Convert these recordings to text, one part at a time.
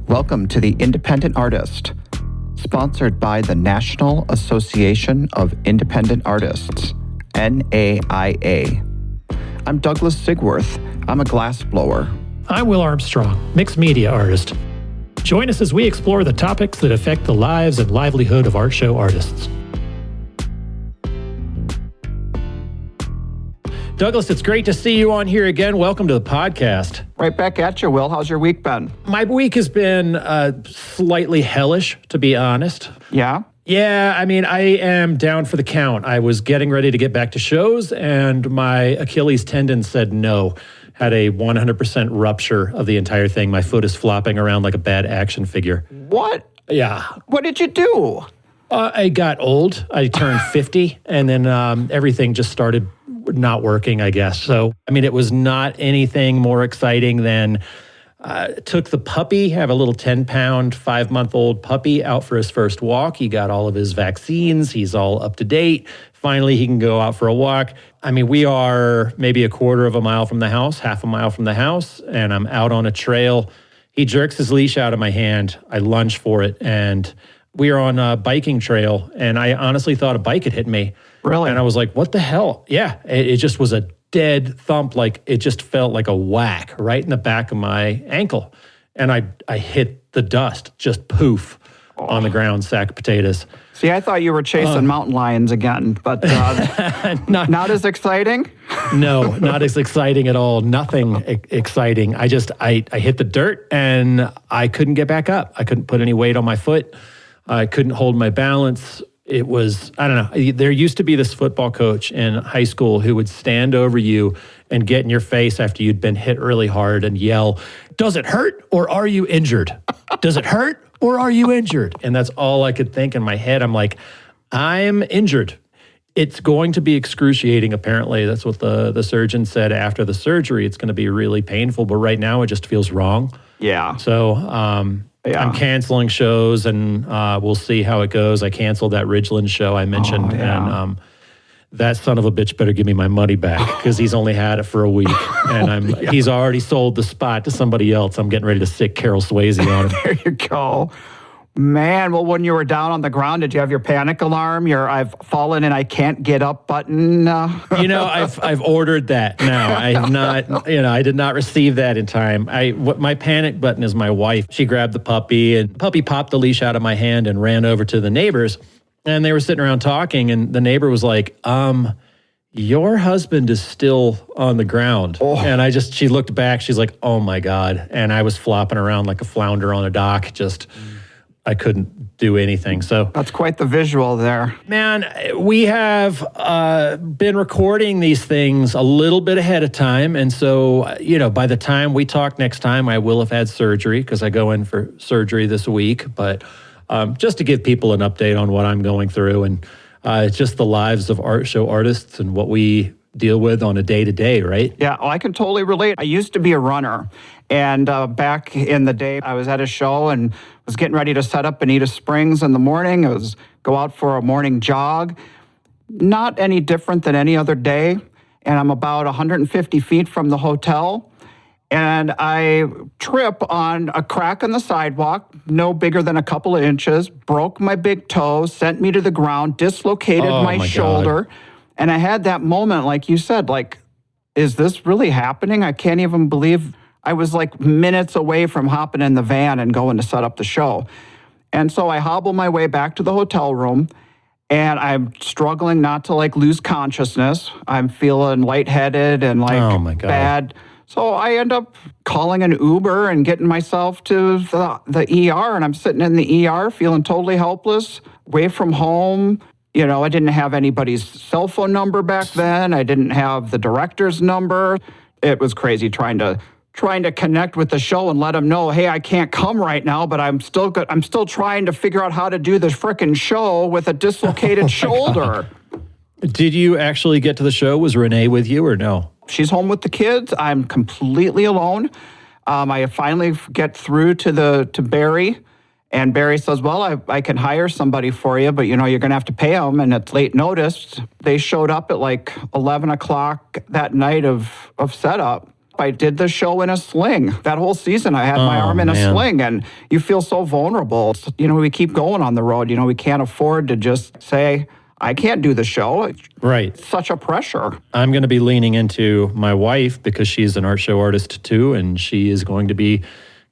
Welcome to The Independent Artist, sponsored by the National Association of Independent Artists, NAIA. I'm Douglas Sigworth. I'm a glassblower. I'm Will Armstrong, mixed media artist. Join us as we explore the topics that affect the lives and livelihood of art show artists. Douglas, it's great to see you on here again. Welcome to the podcast. Right back at you, Will. How's your week been? My week has been slightly hellish, to be honest. Yeah? Yeah, I mean, I am down for the count. I was getting ready to get back to shows, and my Achilles tendon said no. Had a 100% rupture of the entire thing. My foot is flopping around like a bad action figure. What? Yeah. What did you do? I got old. I turned 50, and then everything just started not working, I guess. So, I mean, it was not anything more exciting than took the puppy, have a little 10-pound, 5-month-old puppy out for his first walk. He got all of his vaccines. He's all up to date. Finally, he can go out for a walk. I mean, we are maybe a quarter of a mile from the house, half a mile from the house, and I'm out on a trail. He jerks his leash out of my hand. I lunge for it, and we are on a biking trail, and I honestly thought a bike had hit me. Really? And I was like, what the hell? Yeah, it just was a dead thump. Like, it just felt like a whack right in the back of my ankle. And I hit the dust, just poof, on the ground, sack of potatoes. See, I thought you were chasing mountain lions again, but not as exciting? No, not as exciting at all. Nothing exciting. I hit the dirt and I couldn't get back up. I couldn't put any weight on my foot. I couldn't hold my balance. It was, I don't know, there used to be this football coach in high school who would stand over you and get in your face after you'd been hit really hard and yell, "Does it hurt or are you injured? Does it hurt or are you injured?" And that's all I could think in my head. I'm like, I'm injured. It's going to be excruciating, apparently. That's what the surgeon said after the surgery. It's going to be really painful, but right now it just feels wrong. Yeah. So I'm canceling shows, and we'll see how it goes. I canceled that Ridgeland show I mentioned, and that son of a bitch better give me my money back because he's only had it for a week, and he's already sold the spot to somebody else. I'm getting ready to sick Carroll Swayze on him. There you go. Man, well, when you were down on the ground, did you have your panic alarm, your "I've fallen and I can't get up" button? I've ordered that now. I have not, I did not receive that in time. What my panic button is my wife. She grabbed the puppy, and the puppy popped the leash out of my hand and ran over to the neighbors, and they were sitting around talking, and the neighbor was like, "Your husband is still on the ground." Oh. And she looked back, she's like, "Oh my God." And I was flopping around like a flounder on a dock, I couldn't do anything. So that's quite the visual there. Man, we have been recording these things a little bit ahead of time. And so, by the time we talk next time, I will have had surgery because I go in for surgery this week. But just to give people an update on what I'm going through and just the lives of art show artists and what we deal with on a day-to-day, right? Yeah, I can totally relate. I used to be a runner. And back in the day, I was at a show and was getting ready to set up Bonita Springs in the morning. I was go out for a morning jog. Not any different than any other day. And I'm about 150 feet from the hotel. And I trip on a crack in the sidewalk, no bigger than a couple of inches, broke my big toe, sent me to the ground, dislocated my shoulder. God. And I had that moment, like you said, like, is this really happening? I can't even believe I was like minutes away from hopping in the van and going to set up the show. And so I hobble my way back to the hotel room, and I'm struggling not to lose consciousness. I'm feeling lightheaded and bad. So I end up calling an Uber and getting myself to the ER, and I'm sitting in the ER feeling totally helpless, away from home. I didn't have anybody's cell phone number back then. I didn't have the director's number. It was crazy trying to connect with the show and let them know, hey, I can't come right now, but I'm still trying to figure out how to do this frickin' show with a dislocated shoulder. Did you actually get to the show? Was Renee with you or no? She's home with the kids. I'm completely alone. I finally get through to Barry, and Barry says, well, I can hire somebody for you, but you're going to have to pay them, and it's late notice. They showed up at 11 o'clock that night of setup. I did the show in a sling. That whole season, I had my arm in a sling, and you feel so vulnerable. We keep going on the road. We can't afford to just say, I can't do the show. Right. It's such a pressure. I'm going to be leaning into my wife because she's an art show artist too, and she is going to be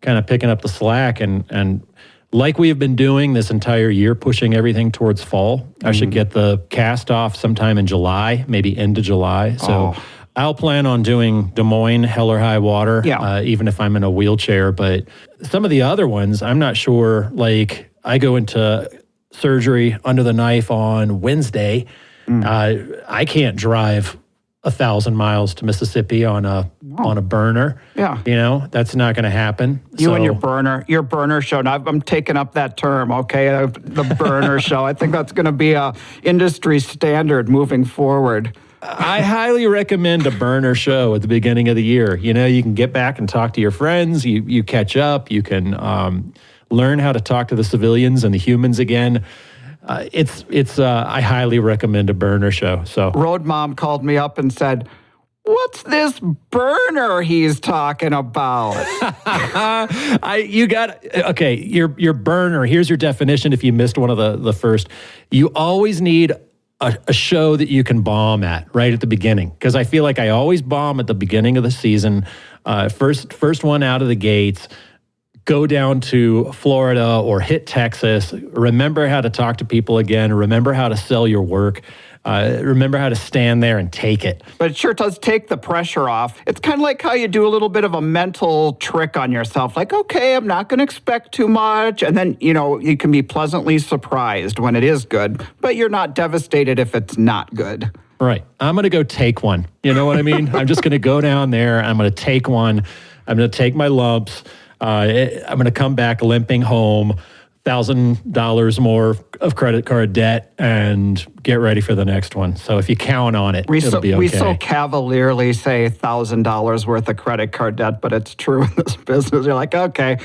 kind of picking up the slack. And like we have been doing this entire year, pushing everything towards fall. I should get the cast off sometime in July, maybe end of July. So I'll plan on doing Des Moines, Hell or High Water, even if I'm in a wheelchair. But some of the other ones, I'm not sure. Like, I go into surgery under the knife on Wednesday. I can't drive 1,000 miles to Mississippi on a burner. Yeah. That's not going to happen. You and your burner show. Now, I'm taking up that term, okay? The burner show. I think that's going to be a industry standard moving forward. I highly recommend a burner show at the beginning of the year. You can get back and talk to your friends. You catch up. You can learn how to talk to the civilians and the humans again. I highly recommend a burner show. So Road Mom called me up and said, "What's this burner he's talking about?" Your burner. Here's your definition. If you missed one of the first, you always need a show that you can bomb at right at the beginning, because I feel like I always bomb at the beginning of the season. First one out of the gates. Go down to Florida or hit Texas. Remember how to talk to people again. Remember how to sell your work. Remember how to stand there and take it. But it sure does take the pressure off. It's kind of like how you do a little bit of a mental trick on yourself. Like, okay, I'm not going to expect too much. And then, you can be pleasantly surprised when it is good, but you're not devastated if it's not good. Right. I'm going to go take one. You know what I mean? I'm just going to go down there. I'm going to take one. I'm going to take my lumps. I'm going to come back limping home, $1,000 more of credit card debt, and get ready for the next one. So if you count on it, it'll be okay. We so cavalierly say $1,000 worth of credit card debt, but it's true in this business. You're like, okay,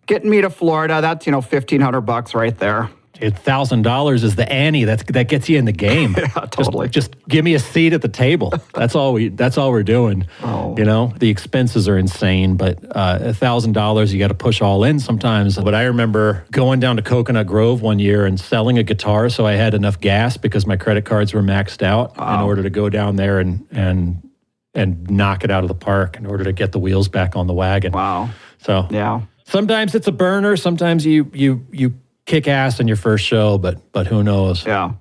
getting me to Florida, that's $1,500 right there. $1,000 is the ante that gets you in the game. Yeah, totally. Just give me a seat at the table. That's all we're doing. The expenses are insane, but $1,000 you got to push all in sometimes. But I remember going down to Coconut Grove one year and selling a guitar so I had enough gas because my credit cards were maxed out in order to go down there and knock it out of the park in order to get the wheels back on the wagon. Wow. So yeah. Sometimes it's a burner. Sometimes you kick ass in your first show, but who knows? Yeah.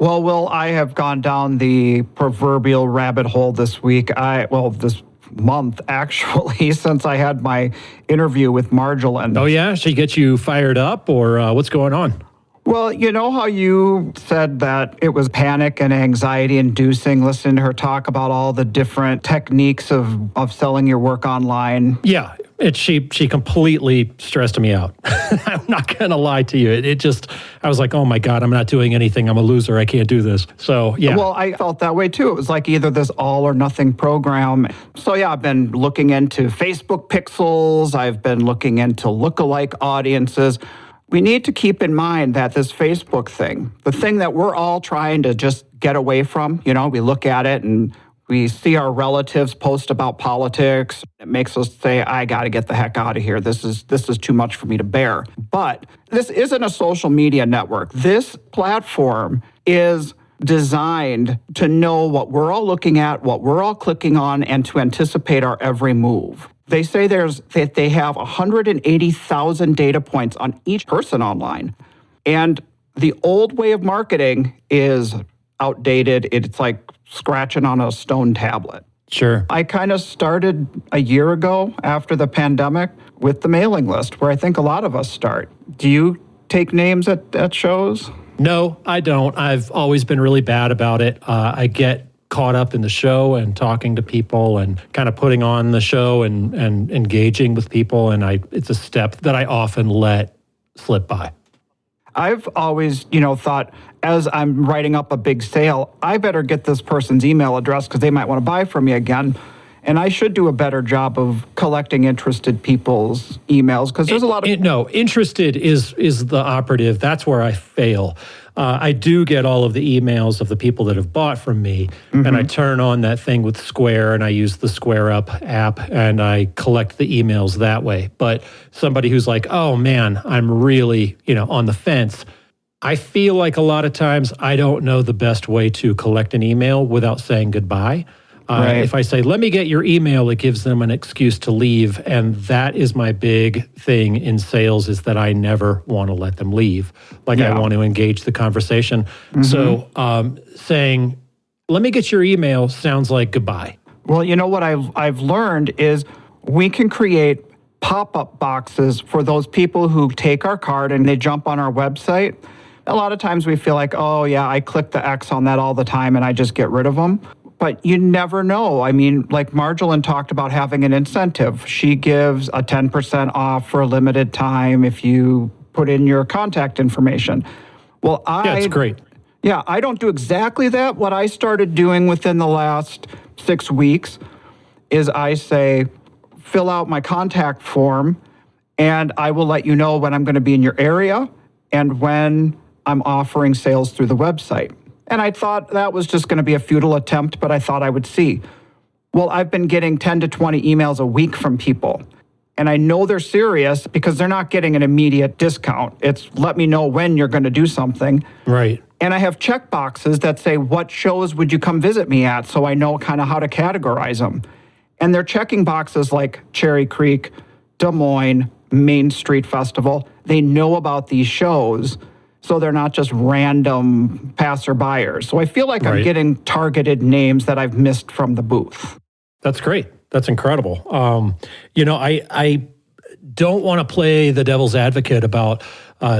Well, Will, I have gone down the proverbial rabbit hole this week. This month, actually, since I had my interview with Marjolaine. Oh, yeah? She gets you fired up, or what's going on? Well, you know how you said that it was panic and anxiety inducing listening to her talk about all the different techniques of selling your work online? Yeah. She completely stressed me out. I'm not going to lie to you. I was like, oh my God, I'm not doing anything. I'm a loser. I can't do this. So, yeah. Well, I felt that way too. It was like either this all or nothing program. So, yeah, I've been looking into Facebook pixels. I've been looking into lookalike audiences. We need to keep in mind that this Facebook thing, the thing that we're all trying to just get away from, we look at it and we see our relatives post about politics. It makes us say, I got to get the heck out of here. This is too much for me to bear. But this isn't a social media network. This platform is designed to know what we're all looking at, what we're all clicking on, and to anticipate our every move. They say that they have 180,000 data points on each person online. And the old way of marketing is outdated. It's like scratching on a stone tablet. Sure. I kind of started a year ago after the pandemic with the mailing list, where I think a lot of us start. Do you take names at shows? No, I don't. I've always been really bad about it. I get caught up in the show and talking to people and kind of putting on the show and engaging with people. And it's a step that I often let slip by. I've always, thought as I'm writing up a big sale, I better get this person's email address because they might want to buy from me again. And I should do a better job of collecting interested people's emails because there's a lot of... interested is the operative. That's where I fail. I do get all of the emails of the people that have bought from me, and I turn on that thing with Square, and I use the Square Up app, and I collect the emails that way. But somebody who's like, oh man, I'm really, on the fence. I feel like a lot of times I don't know the best way to collect an email without saying goodbye. Right. If I say, let me get your email, it gives them an excuse to leave. And that is my big thing in sales, is that I never want to let them leave. I want to engage the conversation. So saying, let me get your email sounds like goodbye. Well, what I've learned is we can create pop-up boxes for those people who take our card and they jump on our website. A lot of times we feel like, oh yeah, I click the X on that all the time and I just get rid of them. But you never know. I mean, like Marjolaine talked about having an incentive. She gives a 10% off for a limited time if you put in your contact information. Well, That's great. Yeah, I don't do exactly that. What I started doing within the last 6 weeks is I say, fill out my contact form, and I will let you know when I'm going to be in your area and when I'm offering sales through the website. And I thought that was just going to be a futile attempt, but I thought I would see. Well, I've been getting 10 to 20 emails a week from people. And I know they're serious because they're not getting an immediate discount. It's let me know when you're going to do something. Right. And I have check boxes that say, what shows would you come visit me at? So I know kind of how to categorize them. And they're checking boxes like Cherry Creek, Des Moines, Main Street Festival. They know about these shows. So they're not just random passerbyers. So I feel like I'm getting targeted names that I've missed from the booth. That's great. That's incredible. I don't want to play the devil's advocate about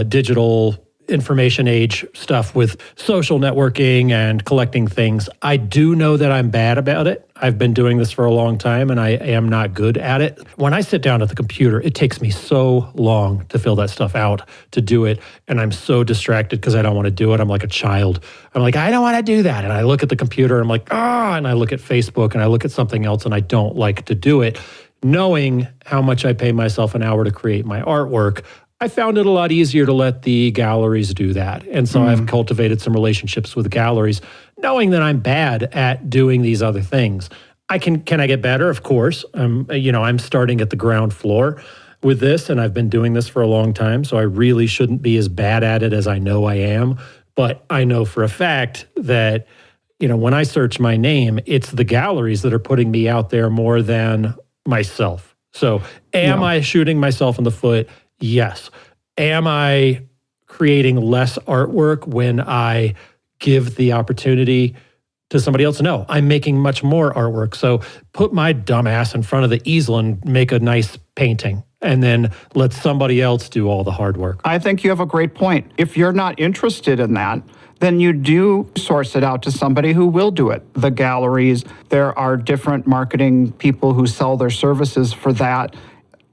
digital information age stuff with social networking and collecting things. I do know that I'm bad about it. I've been doing this for a long time and I am not good at it. When I sit down at the computer, it takes me so long to fill that stuff out, to do it. And I'm so distracted because I don't want to do it. I'm like a child. I'm like, I don't want to do that. And I look at the computer, I'm like, and I look at Facebook and I look at something else and I don't like to do it. Knowing how much I pay myself an hour to create my artwork, I found it a lot easier to let the galleries do that. And so I've cultivated some relationships with galleries, knowing that I'm bad at doing these other things. Can I get better? Of course. I'm starting at the ground floor with this, and I've been doing this for a long time, so I really shouldn't be as bad at it as I know I am. But I know for a fact that, when I search my name, it's the galleries that are putting me out there more than myself. So am I shooting myself in the foot? Yes. Am I creating less artwork when I give the opportunity to somebody else? No, I'm making much more artwork. So put my dumb ass in front of the easel and make a nice painting, and then let somebody else do all the hard work. I think you have a great point. If you're not interested in that, then you do source it out to somebody who will do it. The galleries, there are different marketing people who sell their services for that.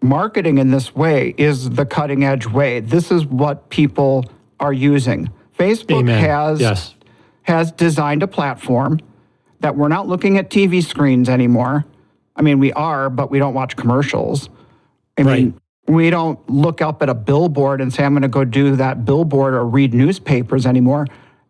Marketing in this way is the cutting edge way. This is what people are using. Facebook has designed a platform that we're not looking at TV screens anymore. I mean, we are, but we don't watch commercials. I mean, we don't look up at a billboard and say, I'm going to go do that billboard or read newspapers anymore.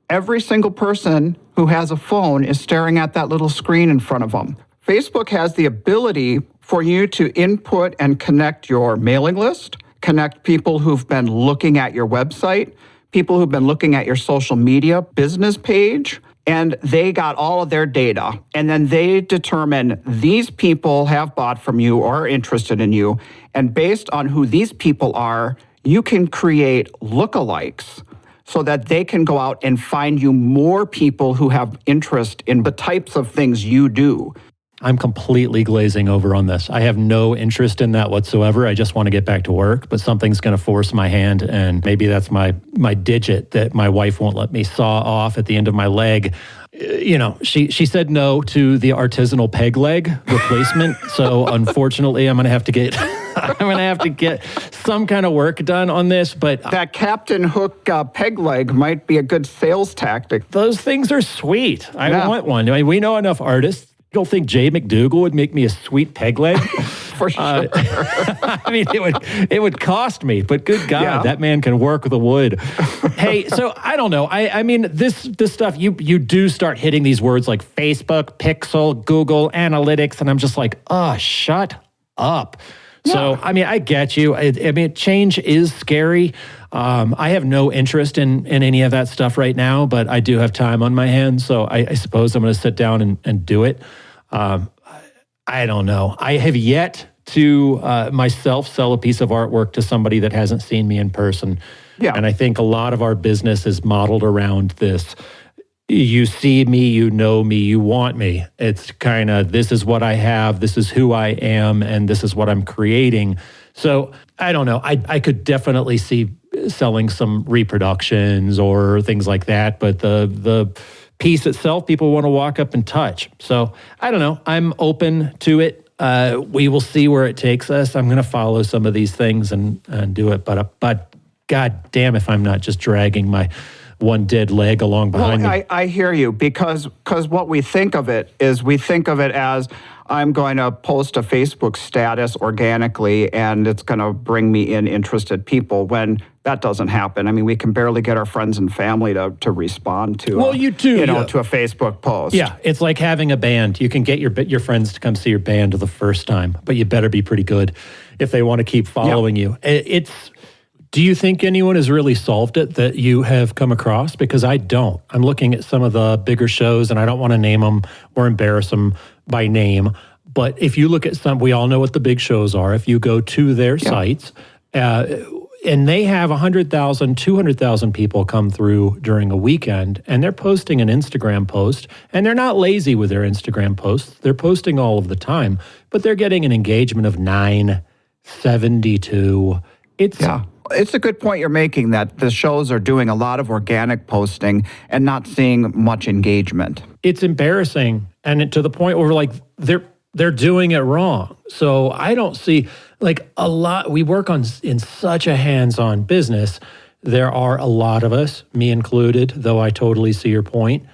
Every single person who has a phone is staring at that little screen in front of them. Facebook has the ability for you to input and connect your mailing list, connect people who've been looking at your website, people who've been looking at your social media business page, and they got all of their data. And then they determine these people have bought from you or are interested in you. And based on who these people are, you can create lookalikes so that they can go out and find you more people who have interest in the types of things you do. I'm completely glazing over on this. I have no interest in that whatsoever. I just want to get back to work, but something's going to force my hand, and maybe that's my digit that my wife won't let me saw off at the end of my leg. She said no to the artisanal peg leg replacement. So unfortunately, I'm going to have to get some kind of work done on this. But that Captain Hook peg leg might be a good sales tactic. Those things are sweet. I want one. I mean, we know enough artists. I don't think Jay McDougal would make me a sweet peg leg. for sure. I mean, it would cost me, but good God, that man can work with the wood. Hey, so I don't know. I mean, this stuff, you do start hitting these words like Facebook, Pixel, Google, Analytics, and I'm just like, oh, shut up. Yeah. So, I mean, I get you. I mean, change is scary. I have no interest in any of that stuff right now, but I do have time on my hands, so I suppose I'm going to sit down and do it. I don't know. I have yet to myself sell a piece of artwork to somebody that hasn't seen me in person. Yeah. And I think a lot of our business is modeled around this. You see me, you know me, you want me. It's kind of, this is what I have, this is who I am, and this is what I'm creating. So I don't know. I could definitely see selling some reproductions or things like that, but the piece itself, people want to walk up and touch. So I don't know. I'm open to it. We will see where it takes us. I'm going to follow some of these things and do it. But God damn if I'm not just dragging my one dead leg along behind me. I hear you, because what we think of it is we think of it as I'm going to post a Facebook status organically and it's going to bring me in interested people, when that doesn't happen. I mean, we can barely get our friends and family to respond to to a Facebook post. Yeah, it's like having a band. You can get your friends to come see your band the first time, but you better be pretty good if they want to keep following you. Do you think anyone has really solved it that you have come across? Because I don't. I'm looking at some of the bigger shows, and I don't want to name them or embarrass them by name. But if you look at some, we all know what the big shows are. If you go to their sites, and they have 100,000, 200,000 people come through during a weekend, and they're posting an Instagram post, and they're not lazy with their Instagram posts. They're posting all of the time, but they're getting an engagement of 972. It's a good point you're making, that the shows are doing a lot of organic posting and not seeing much engagement. It's embarrassing, and to the point where like they're doing it wrong. So I don't see like a lot. We work in such a hands-on business. There are a lot of us, me included, though I totally see your point,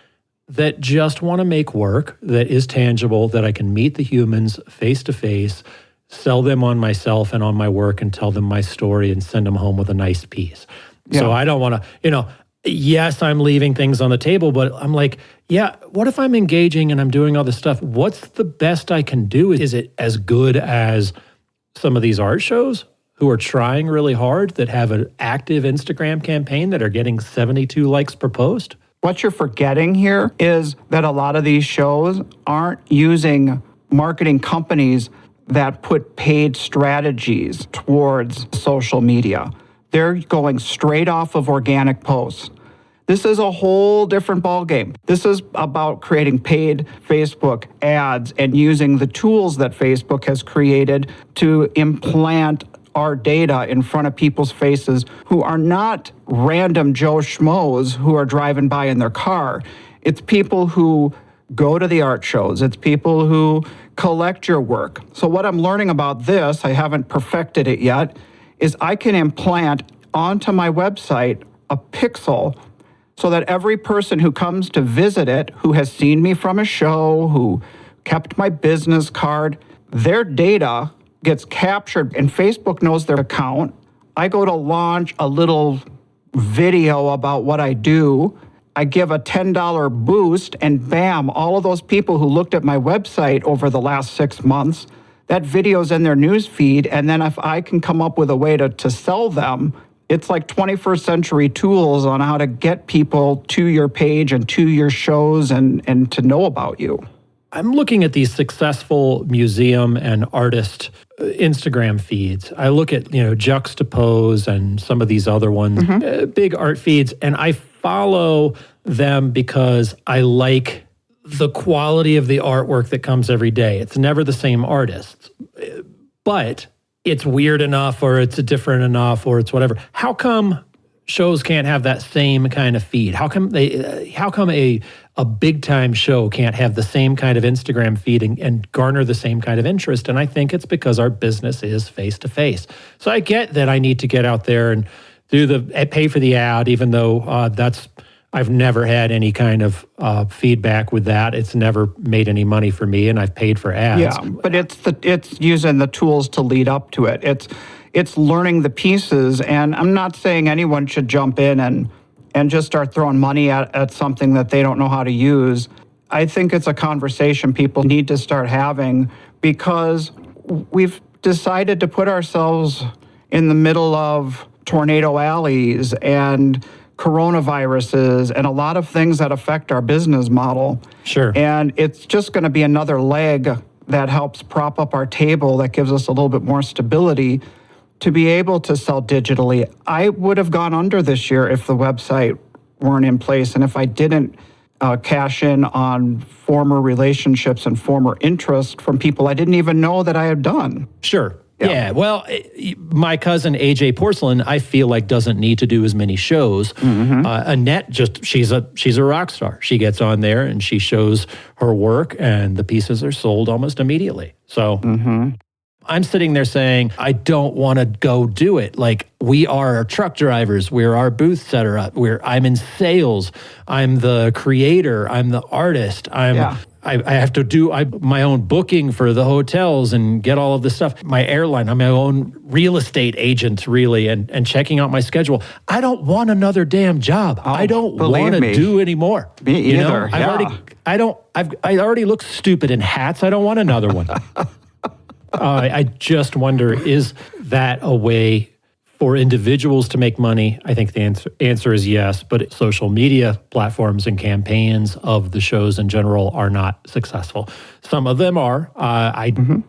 that just want to make work that is tangible, that I can meet the humans face to face, sell them on myself and on my work, and tell them my story and send them home with a nice piece. Yeah. So I don't want to, yes, I'm leaving things on the table, but I'm like, what if I'm engaging and I'm doing all this stuff? What's the best I can do? Is it as good as some of these art shows who are trying really hard, that have an active Instagram campaign that are getting 72 likes per post? What you're forgetting here is that a lot of these shows aren't using marketing companies that put paid strategies towards social media. They're going straight off of organic posts. This is a whole different ballgame. This is about creating paid Facebook ads and using the tools that Facebook has created to implant our data in front of people's faces who are not random Joe Schmoes who are driving by in their car. It's people who go to the art shows. It's people who collect your work. So what I'm learning about this, I haven't perfected it yet, is I can implant onto my website a pixel so that every person who comes to visit it, who has seen me from a show, who kept my business card, their data gets captured and Facebook knows their account. I go to launch a little video about what I do. I give a $10 boost, and bam, all of those people who looked at my website over the last 6 months, that video's in their news feed. And then if I can come up with a way to sell them, it's like 21st century tools on how to get people to your page and to your shows and to know about you. I'm looking at these successful museum and artist Instagram feeds. I look at, Juxtapose and some of these other ones, big art feeds, and I follow them because I like the quality of the artwork that comes every day. It's never the same artist, but it's weird enough, or it's different enough, or it's whatever. How come shows can't have that same kind of feed? How come a big time show can't have the same kind of Instagram feed and garner the same kind of interest? And I think it's because our business is face to face. So I get that I need to get out there and pay for the ad, even though that's I've never had any kind of feedback with that. It's never made any money for me, and I've paid for ads. Yeah, but it's using the tools to lead up to it. It's learning the pieces, and I'm not saying anyone should jump in and just start throwing money at something that they don't know how to use. I think it's a conversation people need to start having, because we've decided to put ourselves in the middle of tornado alleys and coronaviruses and a lot of things that affect our business model. Sure. And it's just going to be another leg that helps prop up our table, that gives us a little bit more stability to be able to sell digitally. I would have gone under this year if the website weren't in place, and if I didn't cash in on former relationships and former interest from people I didn't even know that I had done. Sure. Yeah. Well, my cousin, AJ Porcelain, I feel like doesn't need to do as many shows. Annette, she's a rock star. She gets on there and she shows her work, and the pieces are sold almost immediately. So I'm sitting there saying, I don't want to go do it. Like, we are truck drivers. We're our booth setter up. I'm in sales. I'm the creator. I'm the artist. I have to do my own booking for the hotels and get all of this stuff. My airline, I'm my own real estate agent, really, and checking out my schedule. I don't want another damn job. I don't want to do anymore. Me either. I already look stupid in hats. I don't want another one. I just wonder, is that a way for individuals to make money? I think the answer is yes, but social media platforms and campaigns of the shows in general are not successful. Some of them are. I'm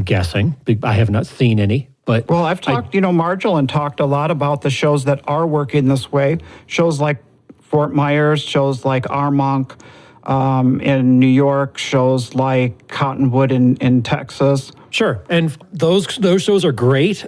guessing. I have not seen any. But well, I've talked, Marjolaine talked a lot about the shows that are working this way. Shows like Fort Myers, shows like Armonk, in New York, shows like Cottonwood in Texas. Sure, and those shows are great.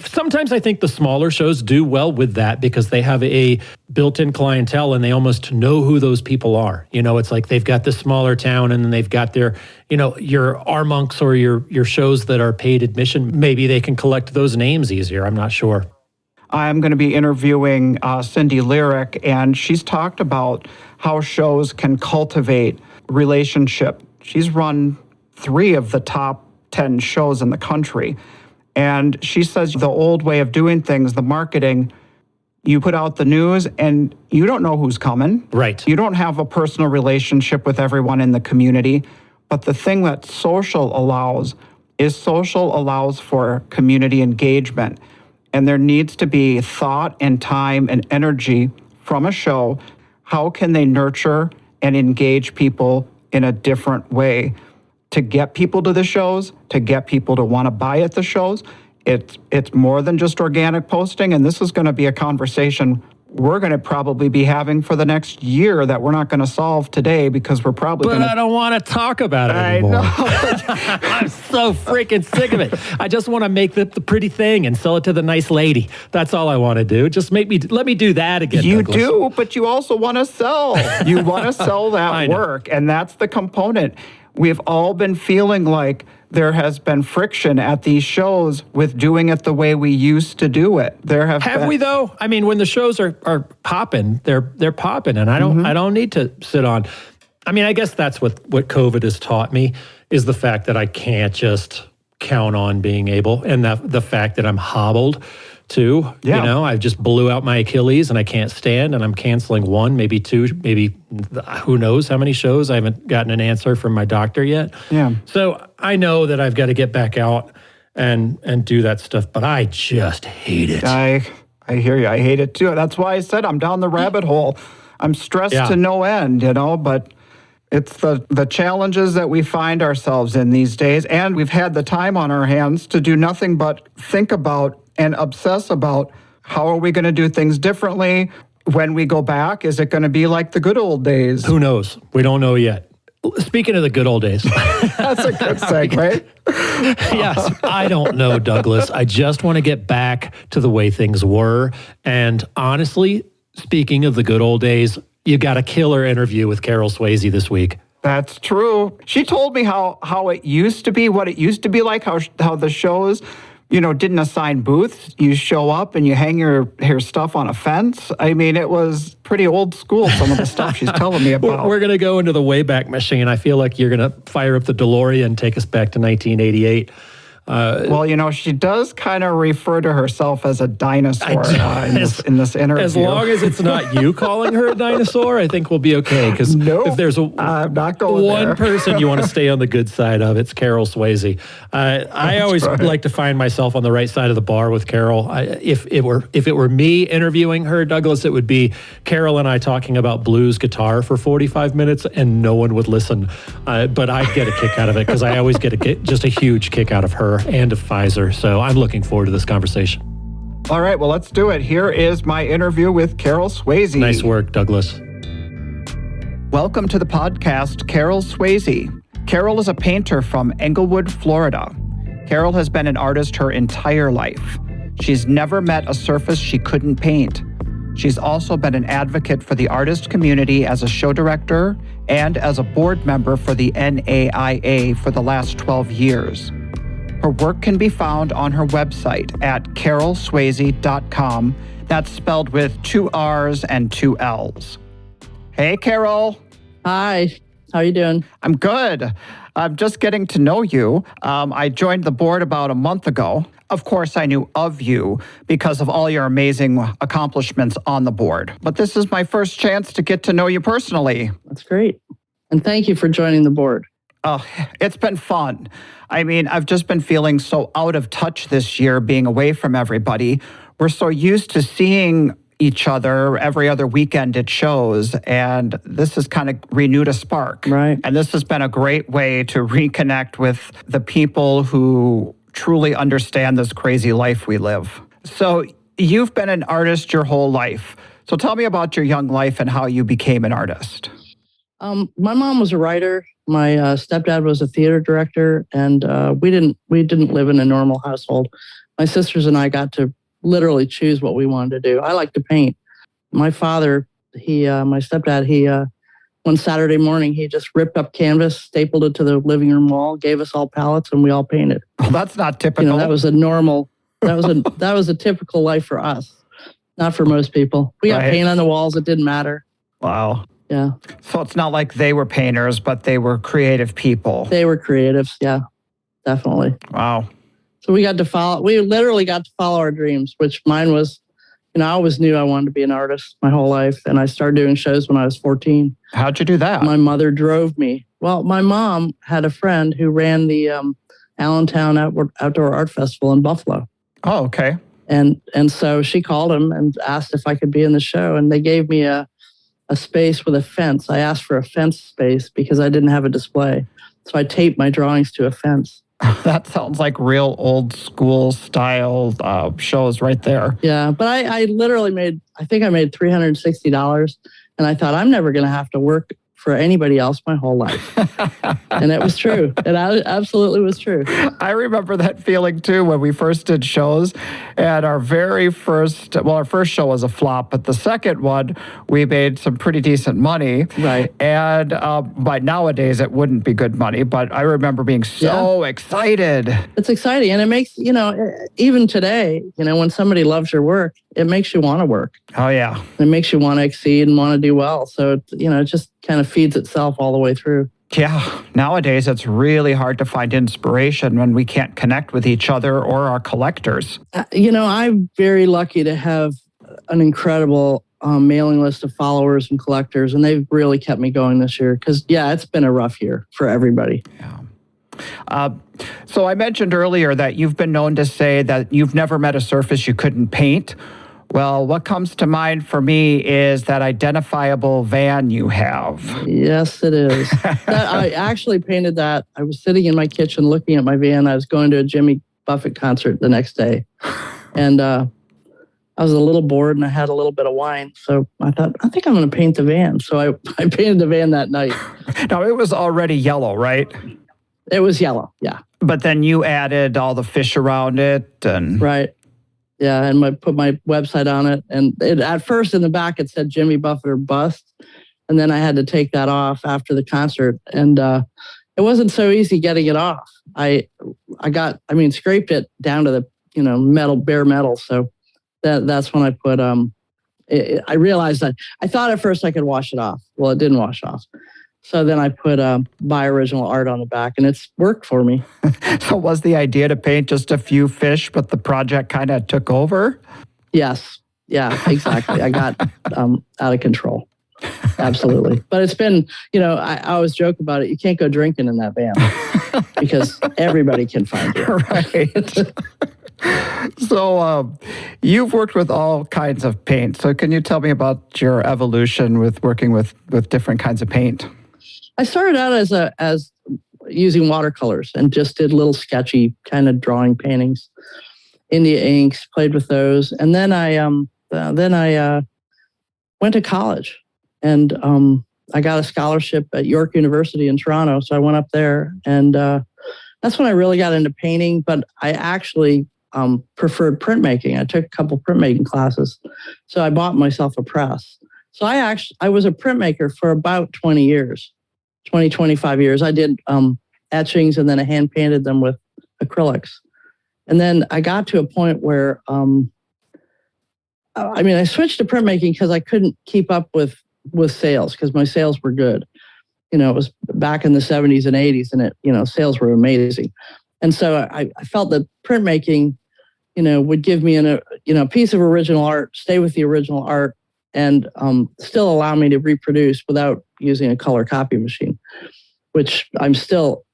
Sometimes I think the smaller shows do well with that because they have a built-in clientele and they almost know who those people are. It's like they've got this smaller town and then they've got their, your Armonks or your shows that are paid admission. Maybe they can collect those names easier. I'm not sure. I'm going to be interviewing Cindy Lyric, and she's talked about how shows can cultivate relationship. She's run 3 of the top 10 shows in the country. And she says the old way of doing things, the marketing, you put out the news and you don't know who's coming. Right. You don't have a personal relationship with everyone in the community. But the thing that social allows for community engagement. And there needs to be thought and time and energy from a show. How can they nurture and engage people in a different way to get people to the shows, to get people to want to buy at the shows? It's more than just organic posting, and this is going to be a conversation we're going to probably be having for the next year that we're not going to solve today because we're probably going to... But I don't want to talk about it anymore. I know. I'm so freaking sick of it. I just want to make the pretty thing and sell it to the nice lady. That's all I want to do. Just let me do that again, You Douglas. do, but you also want to sell. You want to sell that work, and that's the component. We've all been feeling like there has been friction at these shows with doing it the way we used to do it. Have we though? I mean, when the shows are popping, they're popping, and I don't need to sit on. I mean, I guess that's what COVID has taught me is the fact that I can't just count on being able, and the fact that I'm hobbled too. Yeah. I just blew out my Achilles and I can't stand, and I'm canceling 1, maybe 2, maybe who knows how many shows. I haven't gotten an answer from my doctor yet. Yeah. So I know that I've got to get back out and do that stuff, but I just hate it. I hear you. I hate it too. That's why I said I'm down the rabbit hole. I'm stressed to no end, but it's the challenges that we find ourselves in these days, and we've had the time on our hands to do nothing but think about and obsess about how are we going to do things differently when we go back. Is it going to be like the good old days? Who knows? We don't know yet. Speaking of the good old days. That's a good segue. Yes, I don't know, Douglas. I just want to get back to the way things were. And honestly, speaking of the good old days, you got a killer interview with Carroll Swayze this week. That's true. She told me how it used to be, what it used to be like, how the shows didn't assign booths. You show up and you hang your stuff on a fence. I mean, it was pretty old school, some of the stuff she's telling me about. We're going to go into the Wayback Machine. I feel like you're going to fire up the DeLorean and take us back to 1988. Well, she does kind of refer to herself as a dinosaur in this interview. As long as it's not you calling her a dinosaur, I think we'll be okay. Because if there's I'm not going one person you want to stay on the good side of, it's Carroll Swayze. I always like to find myself on the right side of the bar with Carroll. If it were me interviewing her, Douglas, it would be Carroll and I talking about blues guitar for 45 minutes, and no one would listen. But I'd get a kick out of it because I always get just a huge kick out of her and of Pfizer. So I'm looking forward to this conversation. All right, well, let's do it. Here is my interview with Carroll Swayze. Nice work, Douglas. Welcome to the podcast, Carroll Swayze. Carroll is a painter from Englewood, Florida. Carroll has been an artist her entire life. She's never met a surface she couldn't paint. She's also been an advocate for the artist community as a show director and as a board member for the NAIA for the last 12 years. Her work can be found on her website at carrollswayze.com. That's spelled with 2 R's and 2 L's. Hey, Carroll. Hi. How are you doing? I'm good. I'm just getting to know you. I joined the board about a month ago. Of course, I knew of you because of all your amazing accomplishments on the board. But this is my first chance to get to know you personally. That's great. And thank you for joining the board. Oh, it's been fun. I mean, I've just been feeling so out of touch this year, being away from everybody. We're so used to seeing each other every other weekend at shows, and this has kind of renewed a spark. Right. And this has been a great way to reconnect with the people who truly understand this crazy life we live. So you've been an artist your whole life. So tell me about your young life and how you became an artist. My mom was a writer. My stepdad was a theater director, and we didn't live in a normal household. My sisters and I got to literally choose what we wanted to do. I like to paint. My father, my stepdad, one Saturday morning, he just ripped up canvas, stapled it to the living room wall, gave us all palettes, and we all painted. Well, that's not typical. That was a typical life for us, not for most people. We got paint on the walls. It didn't matter. Wow. Yeah. So it's not like they were painters, but they were creative people. They were creatives. Yeah, definitely. Wow. So we literally got to follow our dreams, which mine was, I always knew I wanted to be an artist my whole life. And I started doing shows when I was 14. How'd you do that? My mother drove me. Well, my mom had a friend who ran the Allentown Outdoor Art Festival in Buffalo. Oh, okay. And so she called him and asked if I could be in the show. And they gave me a space with a fence. I asked for a fence space because I didn't have a display. So I taped my drawings to a fence. That sounds like real old school style shows right there. Yeah, but I literally made $360. And I thought, I'm never going to have to work for anybody else my whole life. And it was true. It absolutely was true. I remember that feeling too when we first did shows. And our first show was a flop, but the second one, we made some pretty decent money. Right. And but nowadays it wouldn't be good money, but I remember being so excited. It's exciting. And it makes, even today, when somebody loves your work, it makes you want to work. Oh, yeah. It makes you want to exceed and want to do well. So, it just kind of feeds itself all the way through. Yeah. Nowadays, it's really hard to find inspiration when we can't connect with each other or our collectors. I'm very lucky to have an incredible mailing list of followers and collectors, and they've really kept me going this year because, it's been a rough year for everybody. Yeah. So I mentioned earlier that you've been known to say that you've never met a surface you couldn't paint. Well, what comes to mind for me is that identifiable van you have. Yes, it is. I actually painted that. I was sitting in my kitchen looking at my van. I was going to a Jimmy Buffett concert the next day. And I was a little bored and I had a little bit of wine. So I thought, I think I'm going to paint the van. So I painted the van that night. Now, it was already yellow, right? It was yellow, yeah. But then you added all the fish around it and... Right. Yeah, and put my website on it. And at first in the back, it said Jimmy Buffett or bust. And then I had to take that off after the concert. And it wasn't so easy getting it off. I scraped it down to the bare metal. So that's when I put, I realized that I thought at first I could wash it off. Well, it didn't wash off. So then I put buy original art on the back, and it's worked for me. So was the idea to paint just a few fish, but the project kind of took over? Yes. Yeah, exactly. I got out of control. Absolutely. But it's been, I always joke about it. You can't go drinking in that van because everybody can find you. Right. So you've worked with all kinds of paint. So can you tell me about your evolution with working with different kinds of paint? I started out as using watercolors and just did little sketchy kind of drawing paintings, India inks, played with those. And then I went to college, and I got a scholarship at York University in Toronto. So I went up there, and that's when I really got into painting. But I actually preferred printmaking. I took a couple printmaking classes. So I bought myself a press. So I was a printmaker for about 20 years. 25 years. I did etchings, and then I hand painted them with acrylics. And then I got to a point where, I switched to printmaking because I couldn't keep up with sales, because my sales were good. It was back in the 70s and 80s, and sales were amazing. And so I felt that printmaking, would give me a piece of original art, stay with the original art, and still allow me to reproduce without using a color copy machine, which I'm still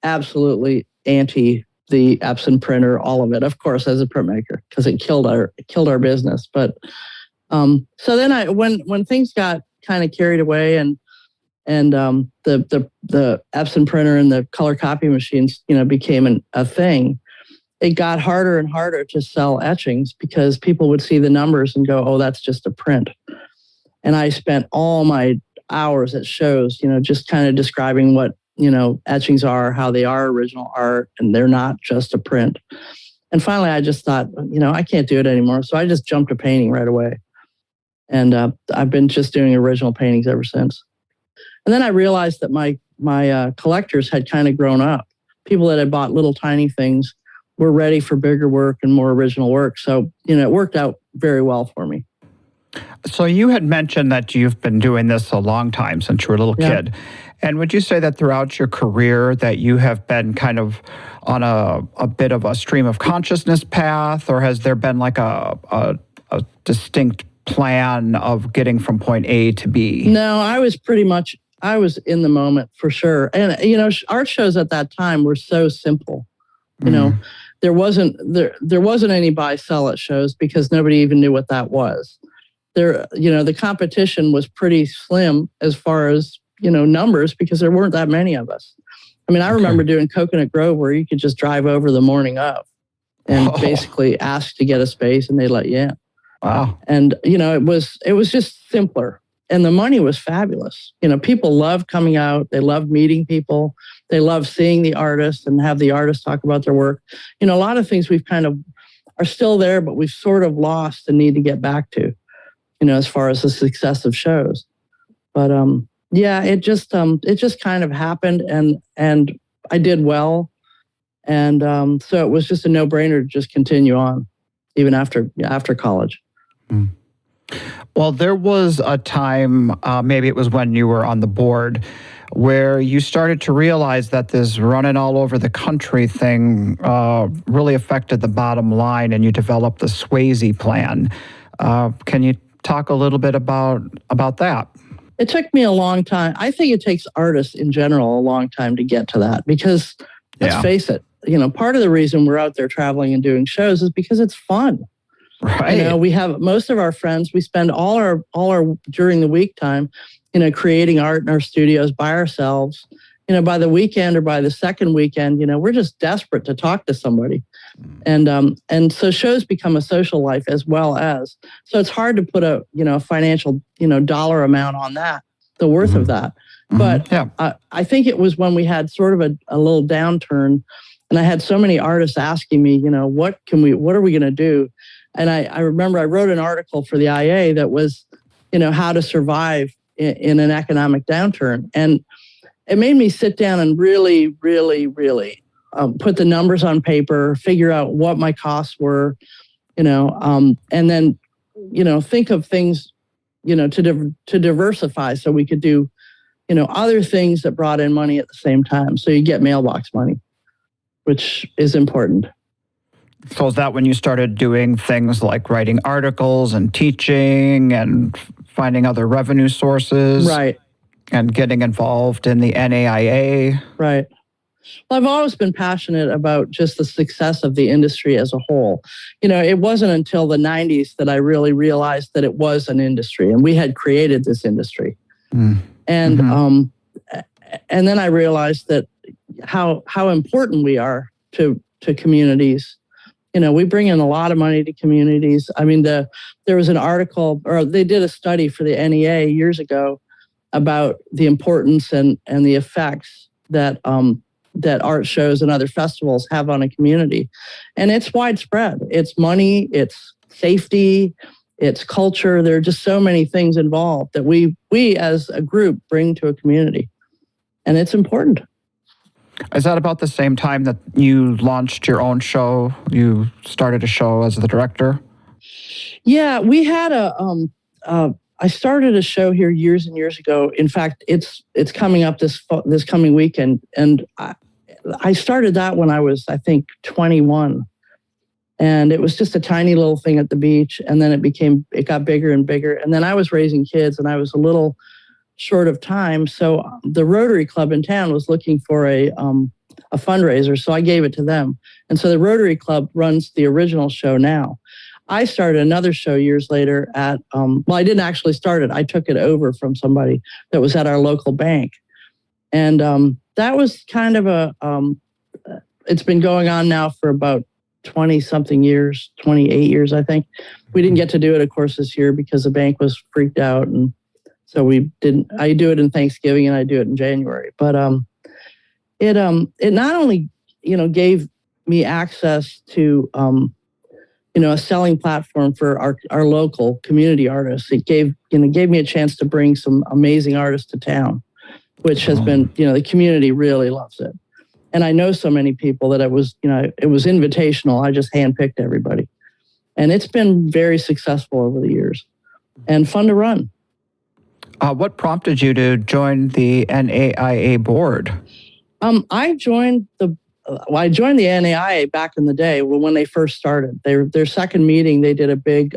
absolutely anti the Epson printer, all of it, of course, as a printmaker, because it killed our business. But so then when things got kind of carried away, and the Epson printer and the color copy machines, became a thing, it got harder and harder to sell etchings because people would see the numbers and go, oh, that's just a print. And I spent all my hours at shows, just kind of describing what, etchings are, how they are original art, and they're not just a print. And finally, I just thought, I can't do it anymore. So I just jumped to painting right away. And I've been just doing original paintings ever since. And then I realized that my collectors had kind of grown up. People that had bought little tiny things were ready for bigger work and more original work. So, it worked out very well for me. So you had mentioned that you've been doing this a long time, since you were a little kid. And would you say that throughout your career that you have been kind of on a bit of a stream of consciousness path, or has there been like a distinct plan of getting from point A to B? No, I was in the moment for sure. And, art shows at that time were so simple. There wasn't any buy sell at shows because nobody even knew what that was. The competition was pretty slim as far as, numbers, because there weren't that many of us. I remember doing Coconut Grove, where you could just drive over the morning of and basically ask to get a space, and they'd let you in. Wow. And, it was just simpler. And the money was fabulous. People loved coming out. They loved meeting people. They loved seeing the artists and have the artists talk about their work. A lot of things we've kind of are still there, but we've sort of lost and need to get back to, as far as the success of shows. But it just kind of happened, and I did well. And so it was just a no-brainer to just continue on, even after college. Mm. Well, there was a time, maybe it was when you were on the board, where you started to realize that this running all over the country thing really affected the bottom line, and you developed the Swayze plan. Can you talk a little bit about that? It took me a long time. I think it takes artists in general a long time to get to that, because let's face it, part of the reason we're out there traveling and doing shows is because it's fun. Right. We have most of our friends, we spend all our during the week time, creating art in our studios by ourselves. By the weekend or by the second weekend, we're just desperate to talk to somebody. And so shows become a social life as well as. So it's hard to put a financial, dollar amount on that, the worth of that. But I think it was when we had sort of a little downturn, and I had so many artists asking me, what are we going to do? And I remember I wrote an article for the IA that was, how to survive in an economic downturn. And it made me sit down and really, really, really put the numbers on paper, figure out what my costs were, and then, think of things, to diversify so we could do, other things that brought in money at the same time. So you get mailbox money, which is important. So is that when you started doing things like writing articles and teaching and finding other revenue sources? Right. And getting involved in the NAIA? Right. Well, I've always been passionate about just the success of the industry as a whole. It wasn't until the 90s that I really realized that it was an industry and we had created this industry. And and then I realized that how important we are to communities. We bring in a lot of money to communities. I mean, there was an article, or they did a study for the NEA years ago about the importance and the effects that that art shows and other festivals have on a community. And it's widespread. It's money, it's safety, it's culture. There are just so many things involved that we as a group bring to a community. And it's important. Is that about the same time that you launched your own show? You started a show as the director? Yeah, we had I started a show here years and years ago. In fact, it's coming up this coming weekend, and I started that when I was, I think, 21, and it was just a tiny little thing at the beach, and then it got bigger and bigger, and then I was raising kids, and I was a little short of time, so the Rotary Club in town was looking for a fundraiser, so I gave it to them, and so the Rotary Club runs the original show now. I started another show years later at, I didn't actually start it. I took it over from somebody that was at our local bank. And that was kind of it's been going on now for about 20-something years, 28 years, I think. We didn't get to do it, of course, this year because the bank was freaked out. And so we didn't, I do it in Thanksgiving and I do it in January. But it not only, gave me access to, a selling platform for our local community artists. It gave me a chance to bring some amazing artists to town, which has been, the community really loves it. And I know so many people that it was invitational. I just handpicked everybody. And it's been very successful over the years and fun to run. What prompted you to join the NAIA board? I joined the NAIA back in the day when they first started. Their second meeting, they did a big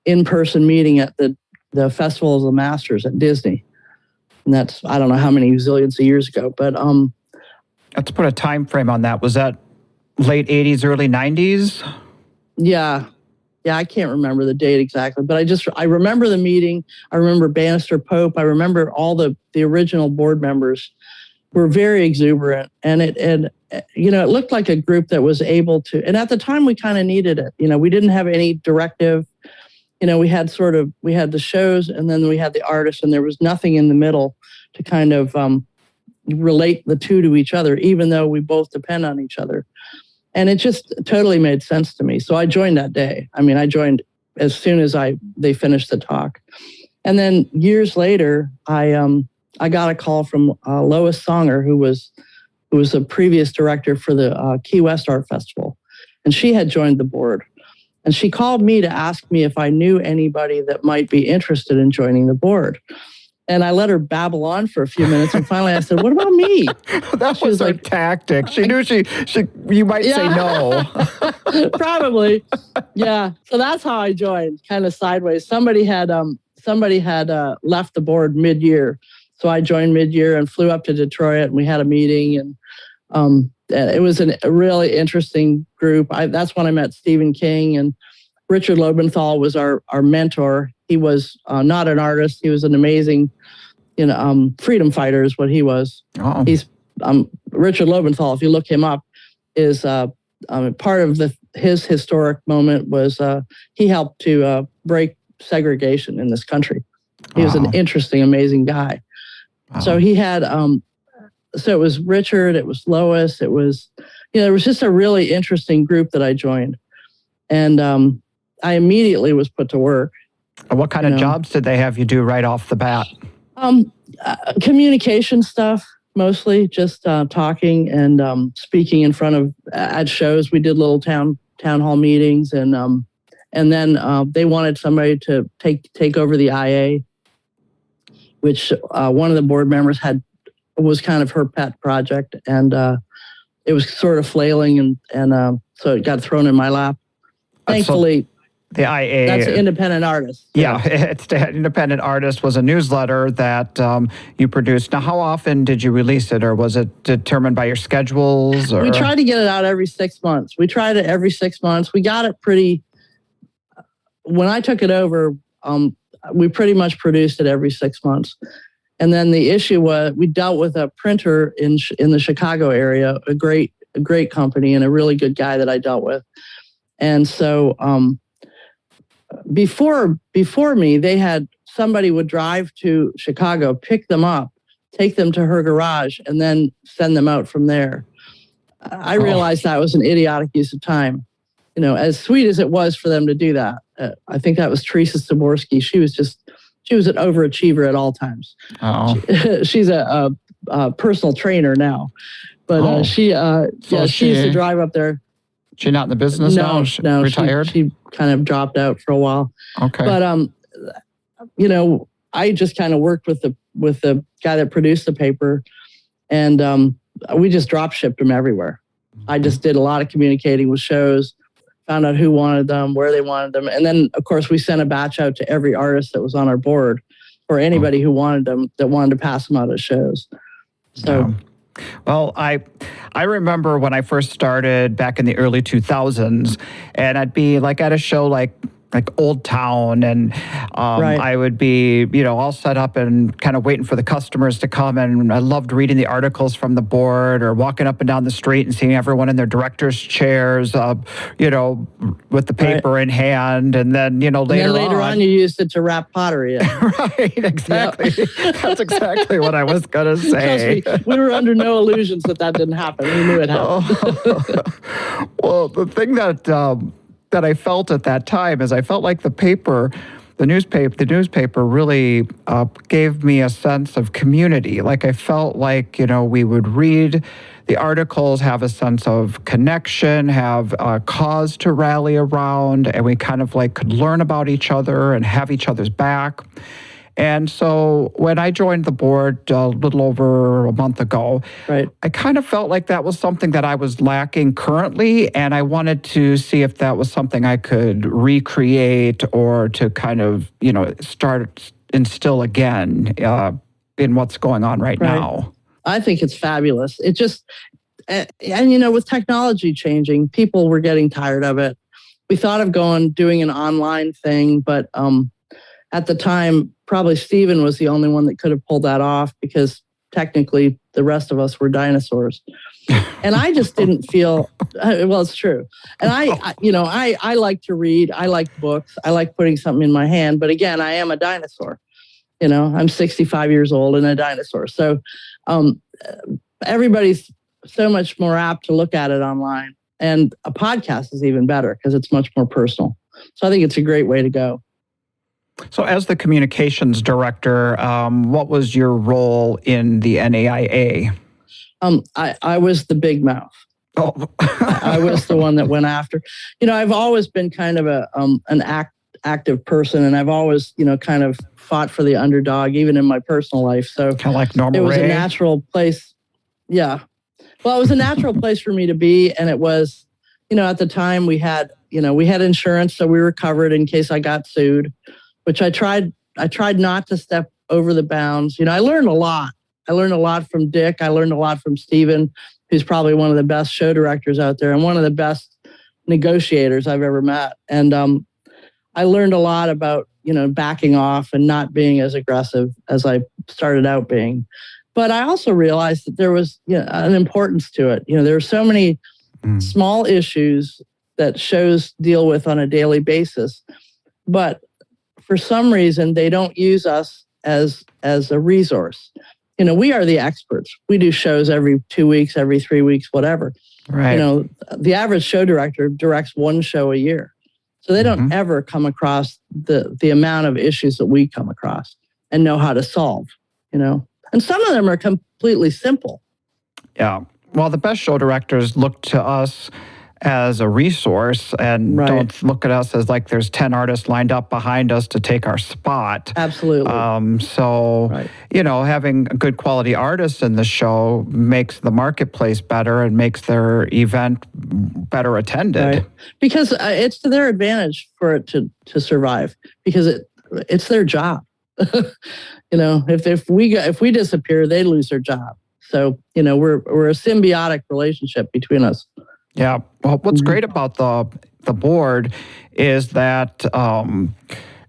in-person meeting at the Festival of the Masters at Disney. And that's, I don't know how many zillions of years ago, but... Let's put a time frame on that. Was that late 80s, early 90s? Yeah, I can't remember the date exactly, but I remember the meeting. I remember Bannister Pope. I remember all the original board members were very exuberant, and it looked like a group that was able to, and at the time we kind of needed it. We didn't have any directive. We had the shows, and then we had the artists, and there was nothing in the middle to kind of relate the two to each other, even though we both depend on each other. And it just totally made sense to me. So I joined that day. I joined as soon as they finished the talk. And then years later, I got a call from Lois Songer, who was a previous director for the Key West Art Festival. And she had joined the board. And she called me to ask me if I knew anybody that might be interested in joining the board. And I let her babble on for a few minutes. And finally I said, what about me? That was her tactic. She knew you might say no. Probably. Yeah. So that's how I joined, kind of sideways. Somebody had left the board mid-year. So I joined mid-year and flew up to Detroit, and we had a meeting. And it was a really interesting group. That's when I met Stephen King, and Richard Lobenthal was our mentor. He was not an artist. He was an amazing, freedom fighter is what he was. Oh. He's Richard Lobenthal. If you look him up, is part of his historic moment was he helped to break segregation in this country. He was an interesting, amazing guy. Wow. So he had, so it was Richard, it was Lois, it was, there was just a really interesting group that I joined. And I immediately was put to work. What kind of jobs did they have you do right off the bat? Communication stuff, mostly just talking and speaking in front of at shows. We did little town hall meetings, and then they wanted somebody to take over the IA, which one of the board members was kind of her pet project, and it was sort of flailing, and so it got thrown in my lap. Thankfully. The IA. That's an independent artist. Yeah, it's the Independent Artist was a newsletter that you produced. Now, how often did you release it, or was it determined by your schedules? Or? We tried to get it out every 6 months. We tried it every 6 months. We got it pretty. When I took it over, we pretty much produced it every 6 months. And then the issue was we dealt with a printer in the Chicago area, a great company and a really good guy that I dealt with. And so before me, they had somebody would drive to Chicago, pick them up, take them to her garage, and then send them out from there. I realized that was an idiotic use of time. You know, as sweet as it was for them to do that. I think that was Teresa Saborski. She was an overachiever at all times. She's a personal trainer now, but she used to drive up there. She's not in the business now? No, retired? She kind of dropped out for a while. Okay. But, you know, I just kind of worked with the guy that produced the paper, and we just drop shipped them everywhere. I just did a lot of communicating with shows, found out who wanted them, where they wanted them. And then, of course, we sent a batch out to every artist that was on our board or anybody who wanted them, that wanted to pass them out at shows. So... Yeah. Well, I remember when I first started back in the early 2000s, and I'd be like at a show like Old Town, and I would be, you know, all set up and kind of waiting for the customers to come. And I loved reading the articles from the board, or walking up and down the street and seeing everyone in their director's chairs, you know, with the paper in hand. And then, you know, later on you used it to wrap pottery in. Right, exactly. Yep. That's exactly what I was going to say. Trust me, we were under no illusions that didn't happen. We knew it happened. Well, the thing that I felt at that time is I felt like the newspaper really gave me a sense of community. Like I felt like, you know, we would read the articles, have a sense of connection, have a cause to rally around, and we kind of like could learn about each other and have each other's back. And so when I joined the board a little over a month ago, I kind of felt like that was something that I was lacking currently, and I wanted to see if that was something I could recreate or to kind of, you know, instill again in what's going on right now. I think it's fabulous. It just, and you know, with technology changing, people were getting tired of it. We thought of doing an online thing, but at the time, probably Stephen was the only one that could have pulled that off, because technically the rest of us were dinosaurs. And I just didn't feel, well, it's true. And I like to read. I like books. I like putting something in my hand. But again, I am a dinosaur. You know, I'm 65 years old and a dinosaur. So everybody's so much more apt to look at it online. And a podcast is even better because it's much more personal. So I think it's a great way to go. So as the communications director, what was your role in the NAIA? I was the big mouth. Oh. I was the one that went after. You know, I've always been kind of an active person, and I've always, you know, kind of fought for the underdog, even in my personal life. So kind of like Norma it was Ray. A natural place. Yeah. Well, it was a natural place for me to be. And it was, you know, at the time we had insurance, so we were covered in case I got sued, which I tried not to step over the bounds. You know, I learned a lot. I learned a lot from Dick. I learned a lot from Steven, who's probably one of the best show directors out there and one of the best negotiators I've ever met. And I learned a lot about, you know, backing off and not being as aggressive as I started out being. But I also realized that there was, you know, an importance to it. You know, there are so many small issues that shows deal with on a daily basis, but for some reason they don't use us as a resource. You know, we are the experts. We do shows every 2 weeks, every 3 weeks, whatever. Right. You know, the average show director directs one show a year. So they don't ever come across the amount of issues that we come across and know how to solve, you know, And some of them are completely simple. Yeah. Well, the best show directors look to us as a resource and Right. don't look at us as like there's 10 artists lined up behind us to take our spot. Absolutely. Right. Having good quality artists in the show makes the marketplace better and makes their event better attended. Right. Because it's to their advantage for it to survive, because it's their job. If we disappear, they lose their job. So, we're a symbiotic relationship between us. Yeah. Well, what's great about the board is that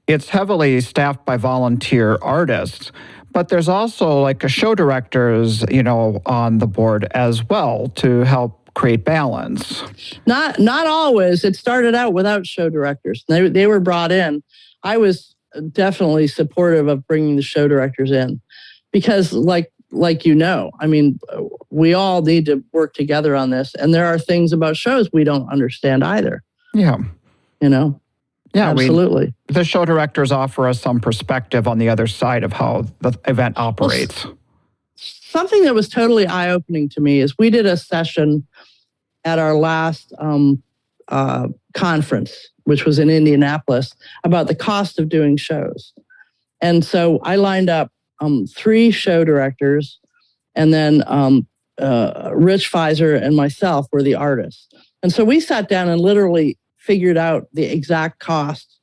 it's heavily staffed by volunteer artists, but there's also like a show directors, on the board as well to help create balance. Not always. It started out without show directors. They were brought in. I was definitely supportive of bringing the show directors in because, like we all need to work together on this. And there are things about shows we don't understand either. Yeah. Yeah, absolutely. The show directors offer us some perspective on the other side of how the event operates. Well, something that was totally eye-opening to me is we did a session at our last conference, which was in Indianapolis, about the cost of doing shows. And so I lined up 3 show directors, and then Rich Pfizer and myself were the artists. And so we sat down and literally figured out the exact cost,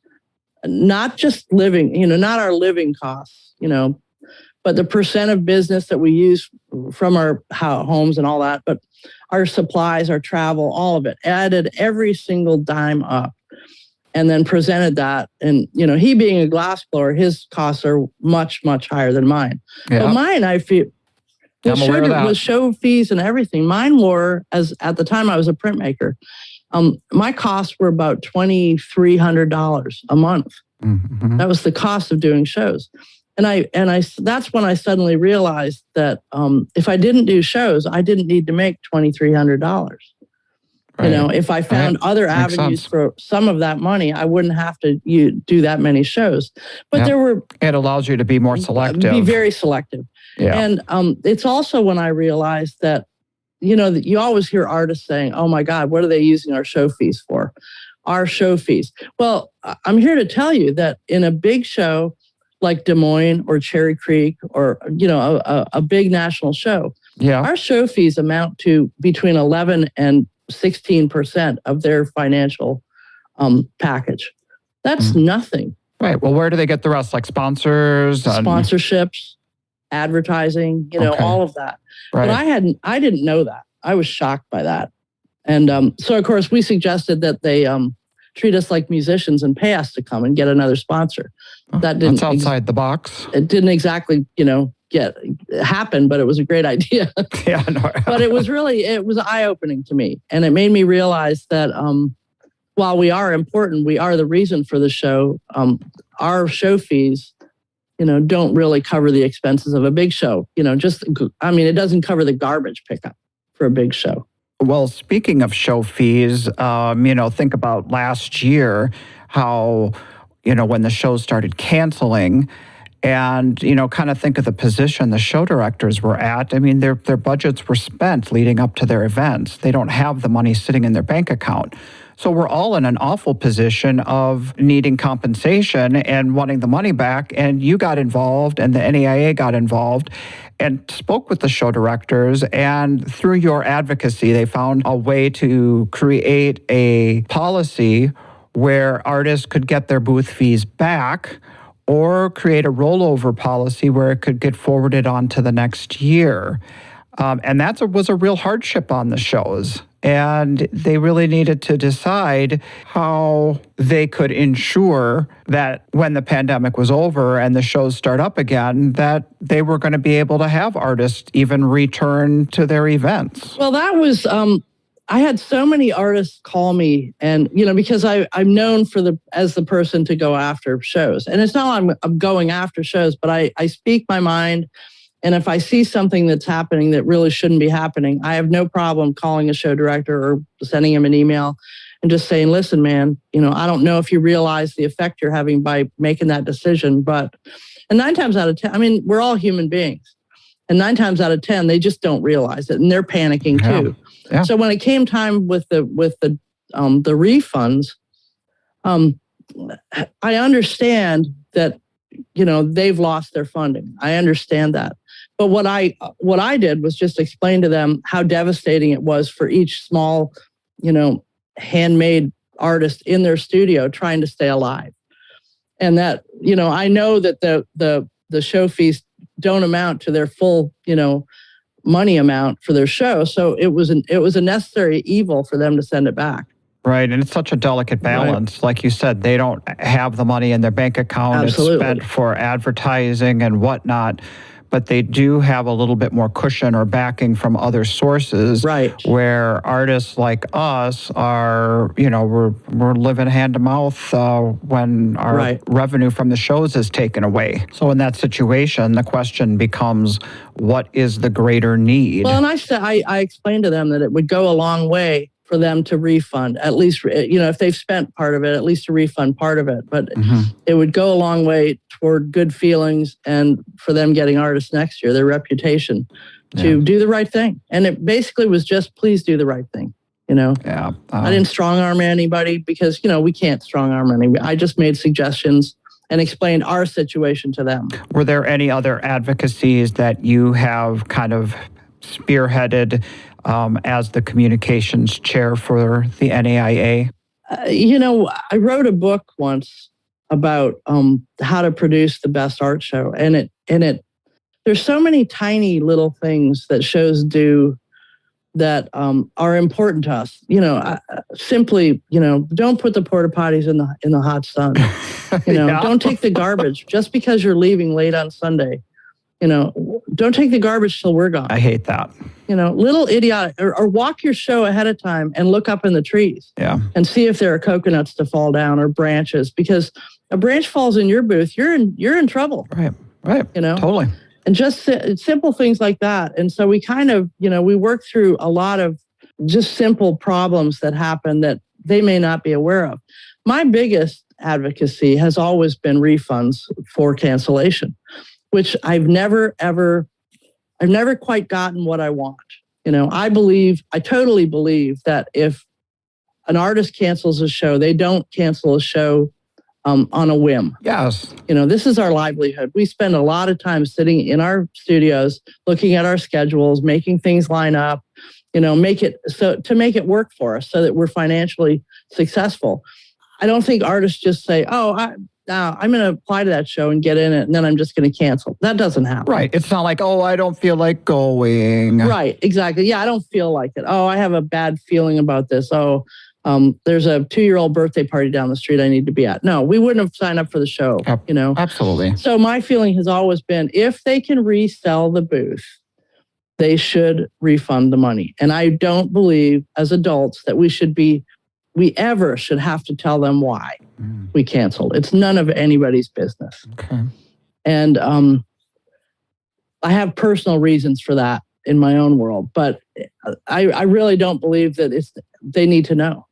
not just living, not our living costs, but the percent of business that we use from our homes and all that, but our supplies, our travel, all of it, added every single dime up. And then presented that. And, he being a glassblower, his costs are much, much higher than mine. Yeah. But mine, I feel, with show fees and everything, mine were, as at the time I was a printmaker, my costs were about $2,300 a month. Mm-hmm. That was the cost of doing shows. And I that's when I suddenly realized that if I didn't do shows, I didn't need to make $2,300. Right. If I found other avenues for some of that money, I wouldn't have to do that many shows. But it allows you to be more selective. Be very selective. Yeah. And it's also when I realized that, you always hear artists saying, oh my God, what are they using our show fees for? Our show fees. Well, I'm here to tell you that in a big show like Des Moines or Cherry Creek or, a big national show, our show fees amount to between 11 and 16% of their financial package. That's nothing. Right. Well, where do they get the rest? Like sponsors? Sponsorships, advertising, all of that. Right. But I didn't know that. I was shocked by that. And so, of course, we suggested that they treat us like musicians and pay us to come and get another sponsor. That's outside the box. It didn't exactly, happen, but it was a great idea. Yeah, no. But it was eye-opening to me. And it made me realize that while we are important, we are the reason for the show. Our show fees, don't really cover the expenses of a big show. It doesn't cover the garbage pickup for a big show. Well, speaking of show fees, think about last year, how, when the shows started canceling, and, kind of think of the position the show directors were at. I mean, their budgets were spent leading up to their events. They don't have the money sitting in their bank account. So we're all in an awful position of needing compensation and wanting the money back. And you got involved and the NAIA got involved and spoke with the show directors. And through your advocacy, they found a way to create a policy where artists could get their booth fees back, or create a rollover policy where it could get forwarded on to the next year. And that was a real hardship on the shows. And they really needed to decide how they could ensure that when the pandemic was over and the shows start up again, that they were going to be able to have artists even return to their events. Well, that was... I had so many artists call me, and because I'm known as the person to go after shows, and it's not I'm going after shows, but I speak my mind, and if I see something that's happening that really shouldn't be happening, I have no problem calling a show director or sending him an email and just saying, "Listen, man, I don't know if you realize the effect you're having by making that decision, but," and 9 times out of 10, we're all human beings. And 9 times out of 10, they just don't realize it, and they're panicking too. Yeah. So when it came time with the refunds, I understand that, they've lost their funding. I understand that. But what I did was just explain to them how devastating it was for each small, handmade artist in their studio trying to stay alive. And that, I know that the show fees don't amount to their full, money amount for their show. So it was a necessary evil for them to send it back. Right, and it's such a delicate balance. Right. Like you said, they don't have the money in their bank account. Absolutely. It's spent for advertising and whatnot, but they do have a little bit more cushion or backing from other sources. Right. Where artists like us are, we're living hand to mouth when our revenue from the shows is taken away. So in that situation, the question becomes, what is the greater need? Well, and I explained to them that it would go a long way for them to refund, at least, if they've spent part of it, at least to refund part of it. But it would go a long way toward good feelings and for them getting artists next year, their reputation, to do the right thing. And it basically was just, please do the right thing. Yeah. I didn't strong arm anybody because, we can't strong arm anybody. I just made suggestions and explained our situation to them. Were there any other advocacies that you have kind of spearheaded as the communications chair for the NAIA? I wrote a book once about how to produce the best art show, and there's so many tiny little things that shows do that are important to us. Simply, don't put the porta potties in the hot sun. Don't take the garbage just because you're leaving late on Sunday. Don't take the garbage till we're gone. I hate that. Little idiotic, or walk your show ahead of time and look up in the trees. Yeah. And see if there are coconuts to fall down or branches, because a branch falls in your booth, you're in trouble. Right. Totally. And just simple things like that. And so we kind of, we work through a lot of just simple problems that happen that they may not be aware of. My biggest advocacy has always been refunds for cancellation, which I've never quite gotten what I want. I totally believe that if an artist cancels a show, they don't cancel a show on a whim. Yes. This is our livelihood. We spend a lot of time sitting in our studios, looking at our schedules, making things line up, to make it work for us so that we're financially successful. I don't think artists just say, I'm going to apply to that show and get in it, and then I'm just going to cancel. That doesn't happen. Right. It's not like, I don't feel like going. Right. Exactly. Yeah, I don't feel like it. I have a bad feeling about this. There's a 2-year-old birthday party down the street I need to be at. No, we wouldn't have signed up for the show. Absolutely. So my feeling has always been, if they can resell the booth, they should refund the money. And I don't believe as adults that we ever should have to tell them why we canceled. It's none of anybody's business. Okay. And I have personal reasons for that in my own world, but I really don't believe that they need to know,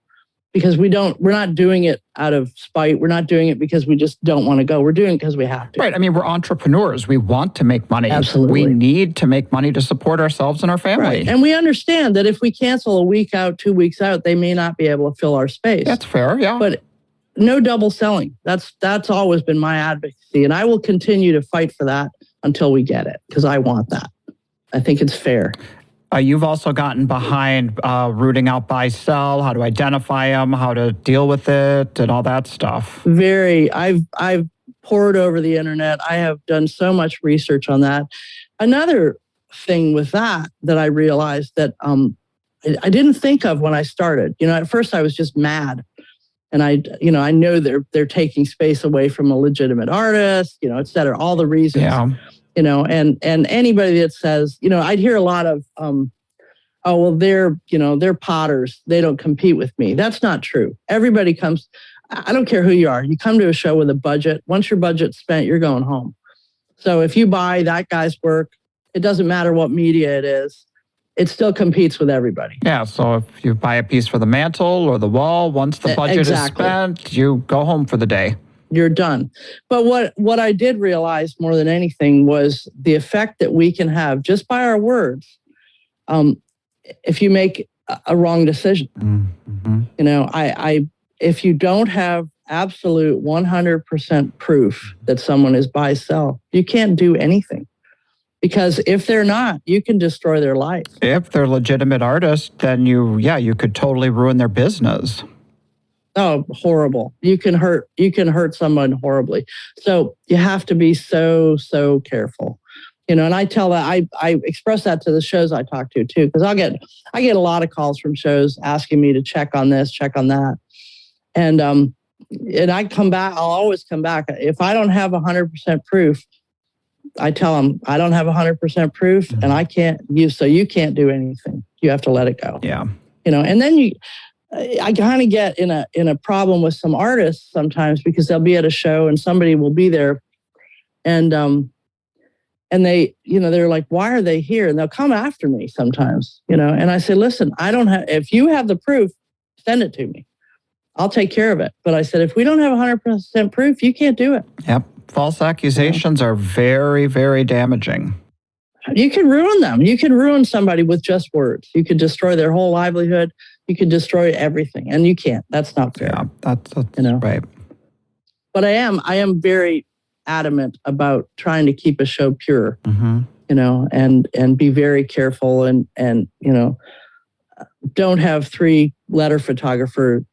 because we're not doing it out of spite. We're not doing it because we just don't want to go. We're doing it because we have to. Right. I mean, we're entrepreneurs. We want to make money. Absolutely. We need to make money to support ourselves and our family. Right. And we understand that if we cancel a week out, 2 weeks out, they may not be able to fill our space. That's fair. Yeah. But no double selling. That's always been my advocacy. And I will continue to fight for that until we get it, because I want that. I think it's fair. You've also gotten behind rooting out buy sell, how to identify them, how to deal with it, and all that stuff. I've poured over the internet. I have done so much research on that. Another thing with that I realized that I didn't think of when I started. At first I was just mad. And I know they're taking space away from a legitimate artist, et cetera, all the reasons. Yeah. And anybody that says, I'd hear a lot of, they're potters. They don't compete with me. That's not true. Everybody comes. I don't care who you are. You come to a show with a budget. Once your budget's spent, you're going home. So if you buy that guy's work, it doesn't matter what media it is. It still competes with everybody. Yeah, so if you buy a piece for the mantle or the wall, once the budget is spent, you go home for the day. You're done. But what I did realize more than anything was the effect that we can have just by our words. If you make a wrong decision, you know, if you don't have absolute 100% proof that someone is buy sell, you can't do anything. Because if they're not, you can destroy their life. If they're legitimate artists, then you could totally ruin their business. Oh, horrible. You can hurt someone horribly. So you have to be so careful. You know, and I tell that I express that to the shows I talk to too, because I get a lot of calls from shows asking me to check on this, check on that. And I come back, I'll always come back. If I don't have 100% proof, I tell them I don't have 100% proof, and I can't use, so you can't do anything. You have to let it go. Yeah. You know, and then I kind of get in a problem with some artists sometimes, because they'll be at a show and somebody will be there, and they, you know, they're like, why are they here? And they'll come after me sometimes, you know, and I say, listen, if you have the proof, send it to me. I'll take care of it. But I said, if we don't have 100% proof, you can't do it. Yep. False accusations are very, very damaging. You can ruin them. You can ruin somebody with just words. You could destroy their whole livelihood. You could destroy everything, and you can't. That's not fair. Yeah, that's you know? right. But I am very adamant about trying to keep a show pure, you know, and be very careful, and you know, don't have 3 letter photographer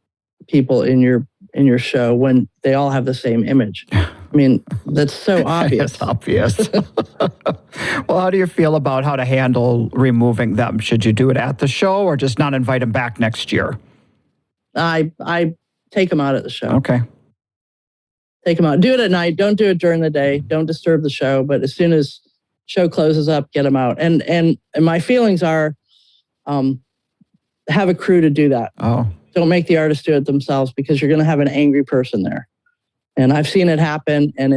people in your show when they all have the same image. I mean, that's so obvious. It's obvious. Well, how do you feel about how to handle removing them? Should you do it at the show or just not invite them back next year? I take them out at the show. Okay. Take them out. Do it at night. Don't do it during the day. Don't disturb the show. But as soon as show closes up, get them out. And my feelings are, have a crew to do that. Oh. Don't make the artists do it themselves, because you're going to have an angry person there. And I've seen it happen, and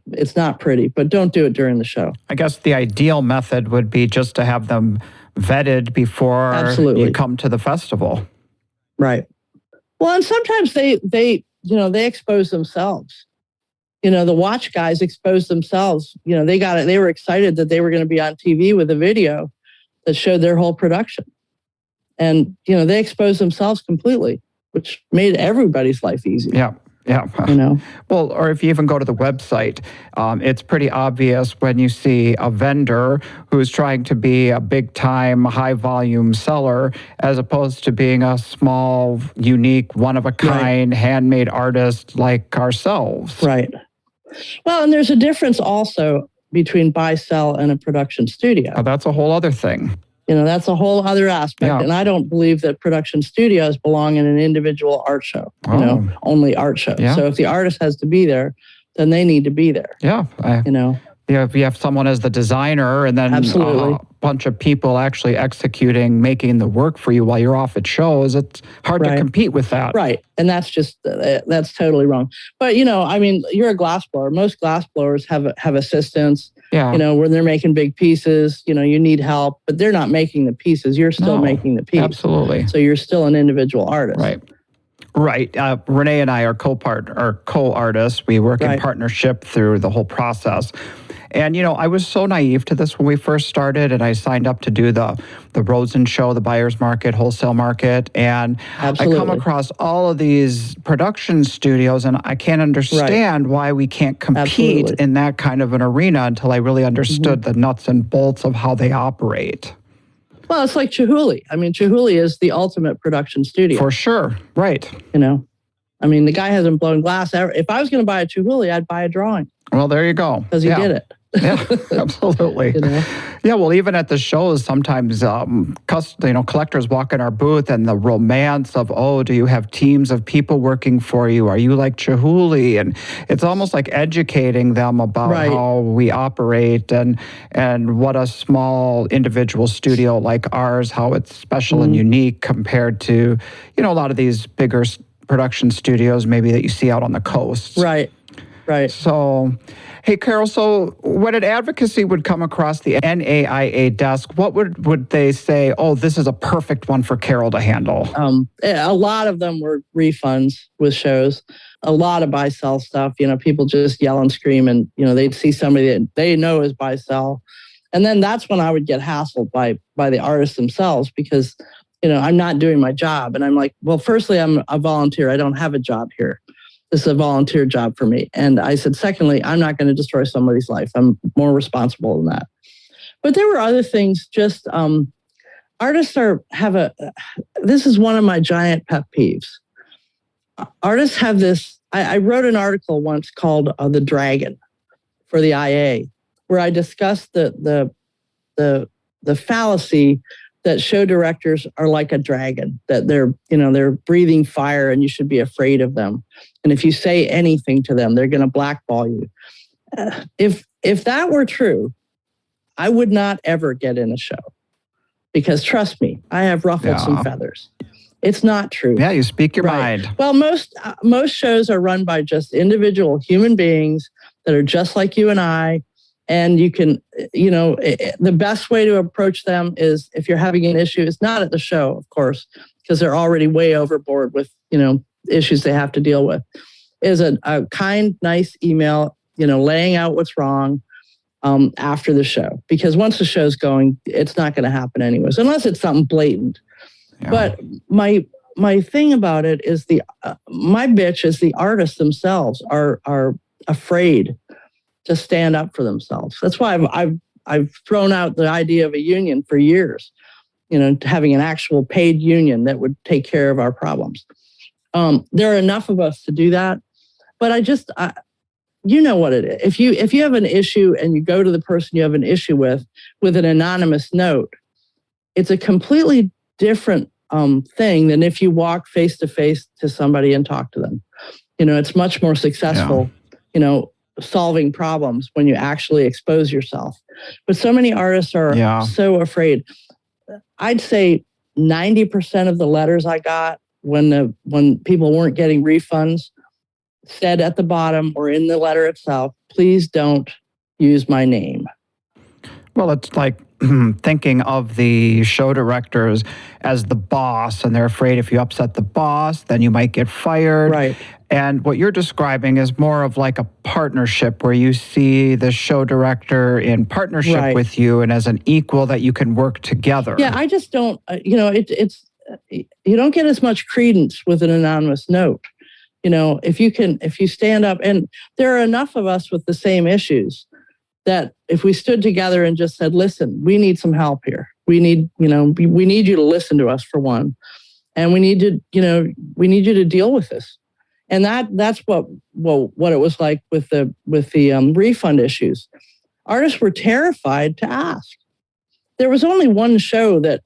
it's not pretty, but don't do it during the show. I guess the ideal method would be just to have them vetted before you come to the festival. Right. Well, and sometimes they expose themselves. You know, the watch guys expose themselves. You know, they were excited that they were going to be on TV with a video that showed their whole production. And, you know, they exposed themselves completely, which made everybody's life easy. Yeah. Yeah. You know? Well, or if you even go to the website, it's pretty obvious when you see a vendor who's trying to be a big-time, high-volume seller, as opposed to being a small, unique, one-of-a-kind, handmade artist like ourselves. Right. Well, and there's a difference also between buy-sell and a production studio. Oh, that's a whole other thing. You know, that's a whole other aspect. Yeah. And I don't believe that production studios belong in an individual art show, you know, only art shows. Yeah. So if the artist has to be there, then they need to be there. Yeah. You know. Yeah, if you have someone as the designer and then a bunch of people actually executing, making the work for you while you're off at shows, it's hard to compete with that. Right. And that's totally wrong. But, you know, I mean, you're a glassblower. Most glassblowers have assistants. Yeah. You know, when they're making big pieces, you know, you need help, but they're not making the pieces. You're still making the piece. Absolutely. So you're still an individual artist. Right. Right. Renee and I are co-artists. We work in partnership through the whole process. And, you know, I was so naive to this when we first started, and I signed up to do the Rosen show, the buyer's market, wholesale market. And I come across all of these production studios, and I can't understand why we can't compete in that kind of an arena until I really understood the nuts and bolts of how they operate. Well, it's like Chihuly. I mean, Chihuly is the ultimate production studio. For sure. Right. You know, I mean, the guy hasn't blown glass ever. If I was going to buy a Chihuly, I'd buy a drawing. Well, there you go. Because he did it. Yeah, absolutely. You know? Yeah, well, even at the shows, sometimes collectors walk in our booth, and the romance of, do you have teams of people working for you? Are you like Chihuly? And it's almost like educating them about how we operate and what a small individual studio like ours, how it's special and unique compared to, you know, a lot of these bigger production studios maybe that you see out on the coast. Right. Right. So, hey, Carroll, so when an advocacy would come across the NAIA desk, what would they say, oh, this is a perfect one for Carroll to handle? A lot of them were refunds with shows, a lot of buy-sell stuff. People just yell and scream, and, they'd see somebody that they know is buy-sell. And then that's when I would get hassled by the artists themselves because, I'm not doing my job. And I'm like, well, firstly, I'm a volunteer. I don't have a job here. This is a volunteer job for me. And I said, secondly, I'm not going to destroy somebody's life. I'm more responsible than that. But there were other things. Just artists this is one of my giant pet peeves. Artists have this. I wrote an article once called "The Dragon" for the IA, where I discussed the fallacy that show directors are like a dragon, that they're breathing fire and you should be afraid of them. And if you say anything to them, they're going to blackball you. If that were true, I would not ever get in a show because trust me, I have ruffled some feathers. It's not true. Yeah, you speak your mind. Well, most shows are run by just individual human beings that are just like you and I. And you can, the best way to approach them is if you're having an issue, it's not at the show, of course, because they're already way overboard with, issues they have to deal with, is a kind, nice email, laying out what's wrong after the show. Because once the show's going, it's not going to happen anyways, unless it's something blatant. Yeah. But my thing about it is my bitch is the artists themselves are afraid to stand up for themselves. That's why I've thrown out the idea of a union for years, having an actual paid union that would take care of our problems. There are enough of us to do that, but you know what it is. If you have an issue and you go to the person you have an issue with an anonymous note, it's a completely different thing than if you walk face to face to somebody and talk to them. It's much more successful, solving problems when you actually expose yourself. But so many artists are so afraid. I'd say 90% of the letters I got when people weren't getting refunds said at the bottom or in the letter itself, please don't use my name. Well, it's like thinking of the show directors as the boss, and they're afraid if you upset the boss, then you might get fired. Right. And what you're describing is more of like a partnership where you see the show director in partnership with you and as an equal that you can work together. Yeah, I just don't, it's you don't get as much credence with an anonymous note. If you stand up, and there are enough of us with the same issues that if we stood together and just said, listen, we need some help here. We need you to listen to us for one. And we need you to deal with this. And that's what it was like with the refund issues. Artists were terrified to ask. There was only one show that,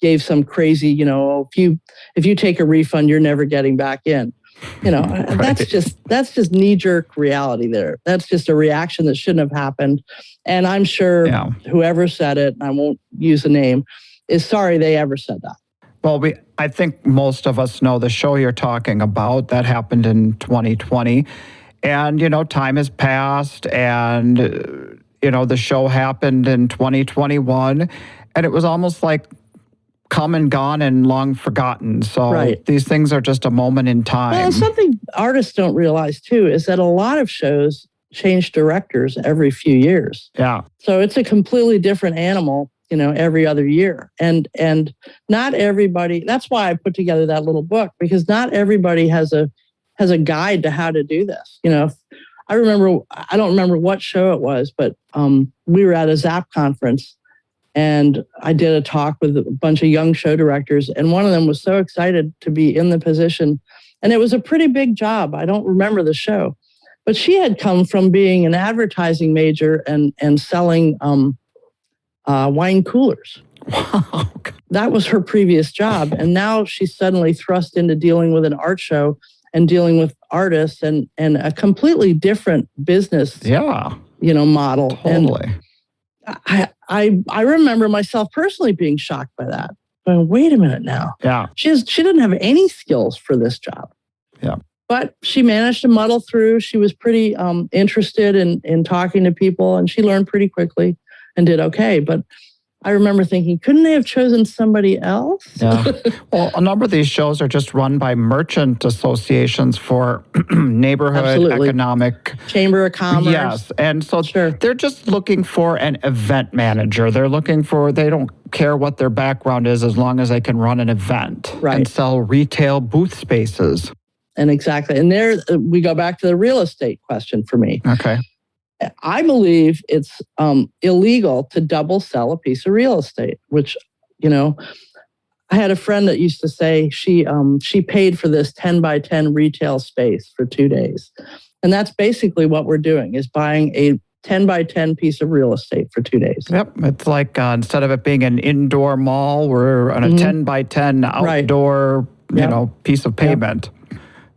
gave some crazy, if you take a refund, you're never getting back in. That's just knee-jerk reality there. That's just a reaction that shouldn't have happened. And I'm sure whoever said it, and I won't use a name, is sorry they ever said that. Well, I think most of us know the show you're talking about. That happened in 2020. And, time has passed and, the show happened in 2021. And it was almost like come and gone and long forgotten. So these things are just a moment in time. Well, something artists don't realize, too, is that a lot of shows change directors every few years. Yeah. So it's a completely different animal, every other year. And not everybody, that's why I put together that little book, because not everybody has a guide to how to do this. I don't remember what show it was, but we were at a ZAP conference and I did a talk with a bunch of young show directors, and one of them was so excited to be in the position. And it was a pretty big job. I don't remember the show, but she had come from being an advertising major and selling wine coolers. Wow. That was her previous job. And now she's suddenly thrust into dealing with an art show and dealing with artists and a completely different business model. Totally. And I remember myself personally being shocked by that. But wait a minute now. Yeah. She didn't have any skills for this job. Yeah. But she managed to muddle through. She was pretty interested in talking to people, and she learned pretty quickly and did okay. But I remember thinking, couldn't they have chosen somebody else? Yeah. Well, a number of these shows are just run by merchant associations for neighborhood Absolutely. economic. Chamber of Commerce. Yes. And so Sure. they're just looking for an event manager. They don't care what their background is as long as they can run an event and sell retail booth spaces. And exactly. And there we go back to the real estate question for me. Okay. I believe it's illegal to double sell a piece of real estate, which, I had a friend that used to say she paid for this 10 by 10 retail space for 2 days. And that's basically what we're doing, is buying a 10 by 10 piece of real estate for 2 days. Yep. It's like instead of it being an indoor mall, we're on a 10 by 10 outdoor, piece of pavement. Yep.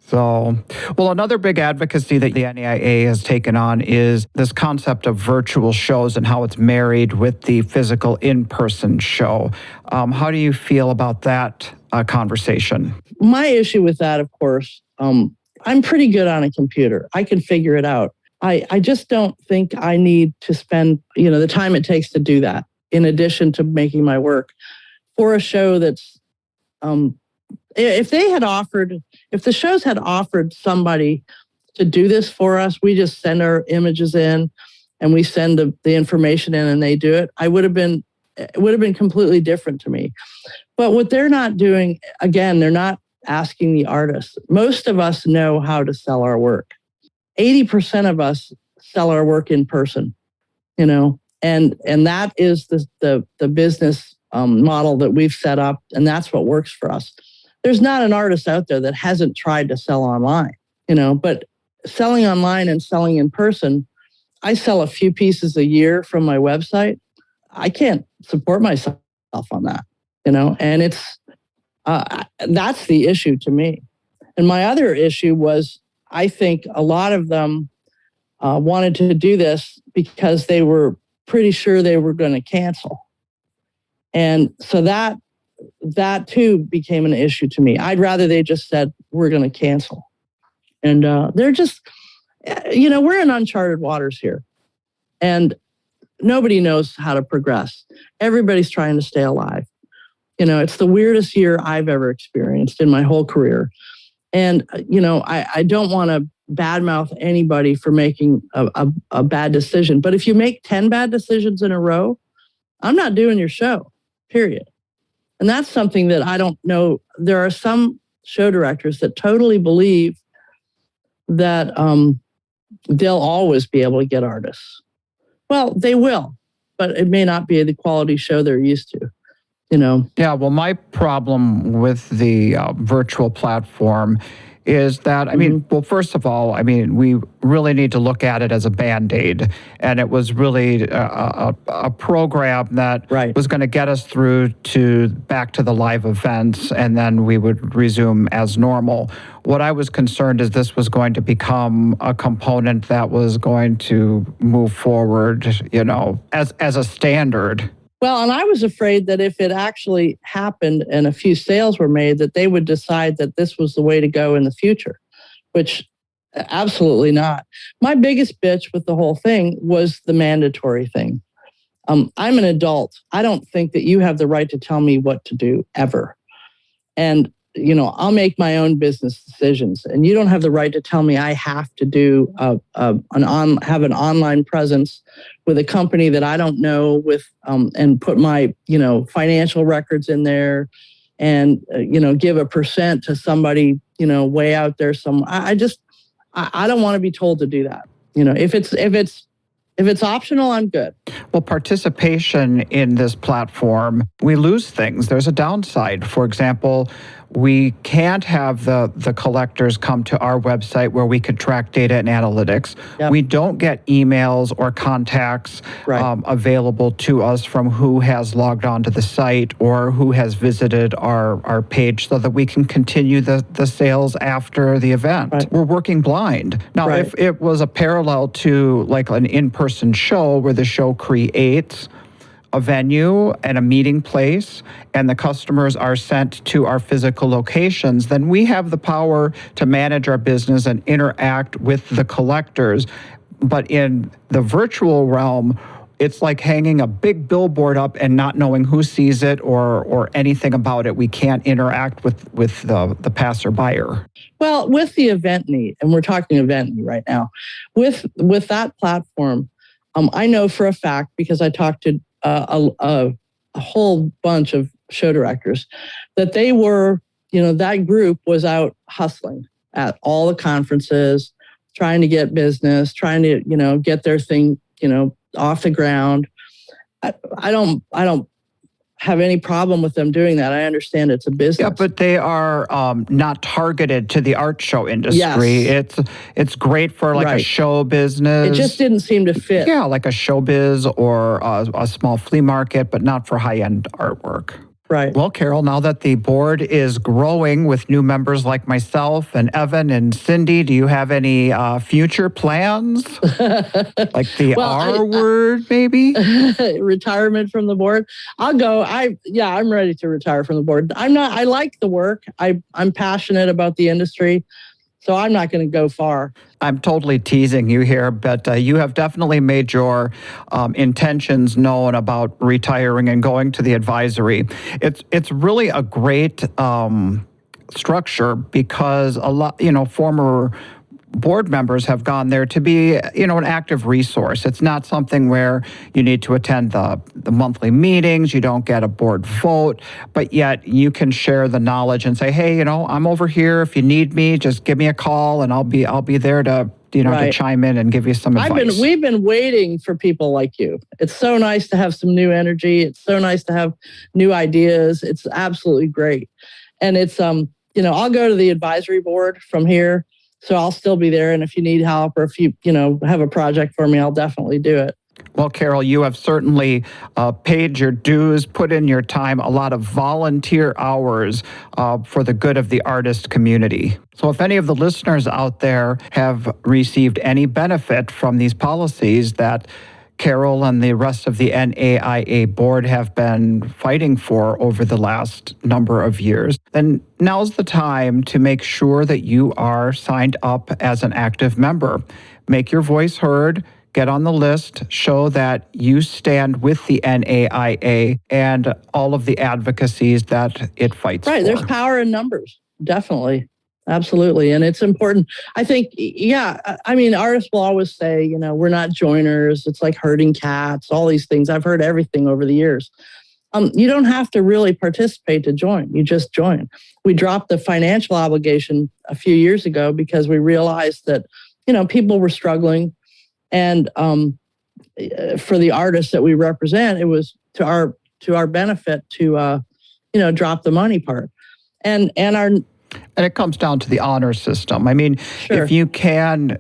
So, well, another big advocacy that the NEIA has taken on is this concept of virtual shows and how it's married with the physical in-person show. How do you feel about that conversation? My issue with that, of course, I'm pretty good on a computer. I can figure it out. I just don't think I need to spend, the time it takes to do that, in addition to making my work, for a show that's, if the shows had offered somebody to do this for us, we just send our images in and we send the information in and they do it, it would have been completely different to me. But what they're not doing, again, they're not asking the artists. Most of us know how to sell our work. 80% of us sell our work in person, and that is the business model that we've set up, and that's what works for us. There's not an artist out there that hasn't tried to sell online, but selling online and selling in person, I sell a few pieces a year from my website. I can't support myself on that, and it's, that's the issue to me. And my other issue was, I think a lot of them wanted to do this because they were pretty sure they were going to cancel. And so that too became an issue to me. I'd rather they just said, we're going to cancel. And they're just, we're in uncharted waters here. And nobody knows how to progress. Everybody's trying to stay alive. It's the weirdest year I've ever experienced in my whole career. And, I don't want to badmouth anybody for making a bad decision. But if you make 10 bad decisions in a row, I'm not doing your show, period. And that's something that I don't know. There are some show directors that totally believe that they'll always be able to get artists. Well, they will, but it may not be the quality show they're used to. Yeah, well, my problem with the virtual platform is that, well, first of all, we really need to look at it as a Band-Aid. And it was really a program that was going to get us through back to the live events, and then we would resume as normal. What I was concerned is this was going to become a component that was going to move forward, as a standard. Well, and I was afraid that if it actually happened and a few sales were made, that they would decide that this was the way to go in the future, which absolutely not. My biggest bitch with the whole thing was the mandatory thing. I'm an adult. I don't think that you have the right to tell me what to do ever. And, I'll make my own business decisions. And you don't have the right to tell me I have to do have an online presence with a company that I don't know and put my, financial records in there and, give a percent to somebody, way out there. I don't want to be told to do that. If it's optional, I'm good. Well, participation in this platform, we lose things. There's a downside. For example, we can't have the collectors come to our website where we could track data and analytics. Yep. We don't get emails or contacts available to us from who has logged on to the site or who has visited our page so that we can continue the sales after the event. Right. We're working blind. Now, if it was a parallel to like an in-person show where the show creates a venue and a meeting place, and the customers are sent to our physical locations, then we have the power to manage our business and interact with the collectors. But in the virtual realm, it's like hanging a big billboard up and not knowing who sees it or anything about it. We can't interact with the passerby. Well, with the EventNeat, and we're talking EventNeat right now, with that platform, I know for a fact, because I talked to a whole bunch of show directors, that they were, that group was out hustling at all the conferences, trying to get business, trying to, get their thing, off the ground. I don't have any problem with them doing that. I understand it's a business. Yeah, but they are not targeted to the art show industry. Yes. It's great for like a show business. It just didn't seem to fit. Yeah, like a showbiz or a small flea market, but not for high-end artwork. Right. Well, Carroll, now that the board is growing with new members like myself and Evan and Cindy, do you have any future plans? Like the R word, maybe? Retirement from the board. I'll go. I'm ready to retire from the board. I like the work. I'm passionate about the industry. So I'm not going to go far. I'm totally teasing you here, but you have definitely made your intentions known about retiring and going to the advisory. It's really a great structure because a lot, former board members have gone there to be, an active resource. It's not something where you need to attend the monthly meetings, you don't get a board vote, but yet you can share the knowledge and say, hey, I'm over here. If you need me, just give me a call and I'll be there to, to chime in and give you some advice. We've been waiting for people like you. It's so nice to have some new energy. It's so nice to have new ideas. It's absolutely great. And it's, I'll go to the advisory board from here. So I'll still be there. And if you need help or if you, have a project for me, I'll definitely do it. Well, Carroll, you have certainly paid your dues, put in your time, a lot of volunteer hours for the good of the artist community. So if any of the listeners out there have received any benefit from these policies that Carroll and the rest of the NAIA board have been fighting for over the last number of years, then now's the time to make sure that you are signed up as an active member. Make your voice heard, get on the list, show that you stand with the NAIA and all of the advocacies that it fights for. Right, there's power in numbers, definitely. Absolutely. And it's important. I think, artists will always say, we're not joiners. It's like herding cats, all these things. I've heard everything over the years. You don't have to really participate to join. You just join. We dropped the financial obligation a few years ago because we realized that, people were struggling. And for the artists that we represent, it was to our benefit to, drop the money part. And it comes down to the honor system. I mean, Sure. If you can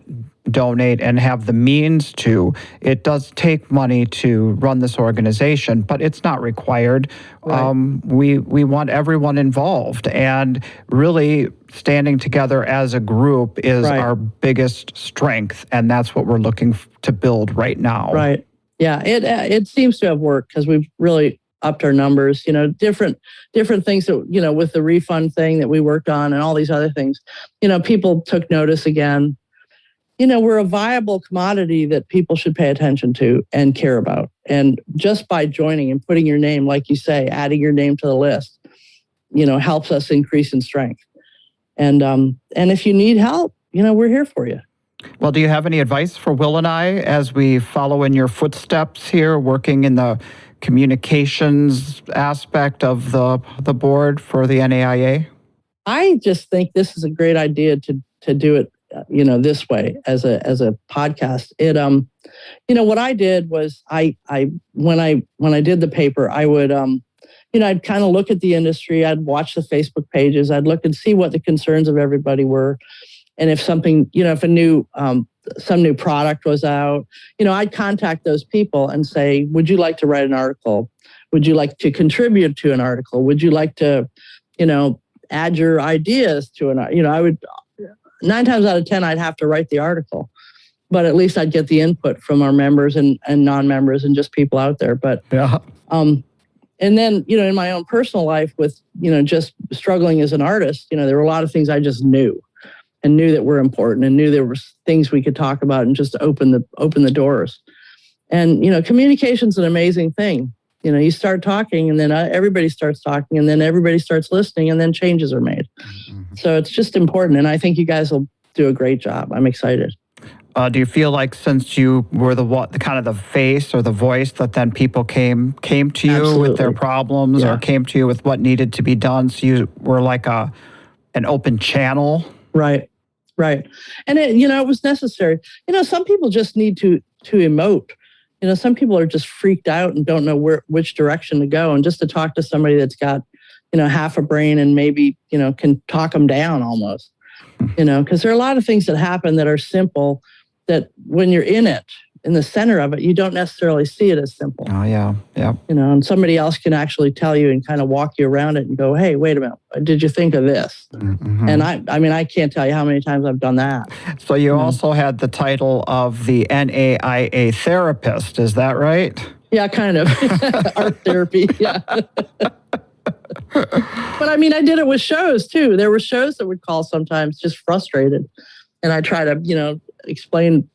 donate and have the means to, it does take money to run this organization, but it's not required. Right. We want everyone involved, and really standing together as a group is our biggest strength, and that's what we're looking to build right now. Right. Yeah, it seems to have worked because we've really upped our numbers, different things that, with the refund thing that we worked on and all these other things, people took notice again. We're a viable commodity that people should pay attention to and care about. And just by joining and putting your name, like you say, adding your name to the list, helps us increase in strength. And if you need help, we're here for you. Well, do you have any advice for Will and I as we follow in your footsteps here, working in the communications aspect of the board for the NAIA? I just think this is a great idea to do it, this way as a podcast. It, what I did was when I did the paper, I would, I'd kind of look at the industry. I'd watch the Facebook pages. I'd look and see what the concerns of everybody were. And if something, if a new, some new product was out, I'd contact those people and say, would you like to write an article? Would you like to contribute to an article? Would you like to, add your ideas to an, I would, 9 times out of 10, I'd have to write the article. but at least I'd get the input from our members and non-members and just people out there. But Yeah. and then, in my own personal life with, just struggling as an artist, there were a lot of things I just knew that were important and knew there were things we could talk about and just open the doors. And, communication's an amazing thing. You start talking and then everybody starts talking and then everybody starts listening and then changes are made. Mm-hmm. So it's just important. And I think you guys will do a great job. I'm excited. Do you feel like since you were the kind of the face or the voice that then people came to you Absolutely. with their problems or came to you with what needed to be done? So you were like an open channel? Right. And it was necessary. Some people just need to emote. Some people are just freaked out and don't know which direction to go. And just to talk to somebody that's got, half a brain and maybe, can talk them down almost, because there are a lot of things that happen that are simple that when you're in the center of it, you don't necessarily see it as simple. Oh, yeah. Yeah. And somebody else can actually tell you and kind of walk you around it and go, hey, wait a minute, did you think of this? Mm-hmm. And I can't tell you how many times I've done that. So you also had the title of the NAIA therapist, is that right? Yeah, kind of. Art therapy, yeah. But I did it with shows too. There were shows that would call sometimes just frustrated. And I try to, explain,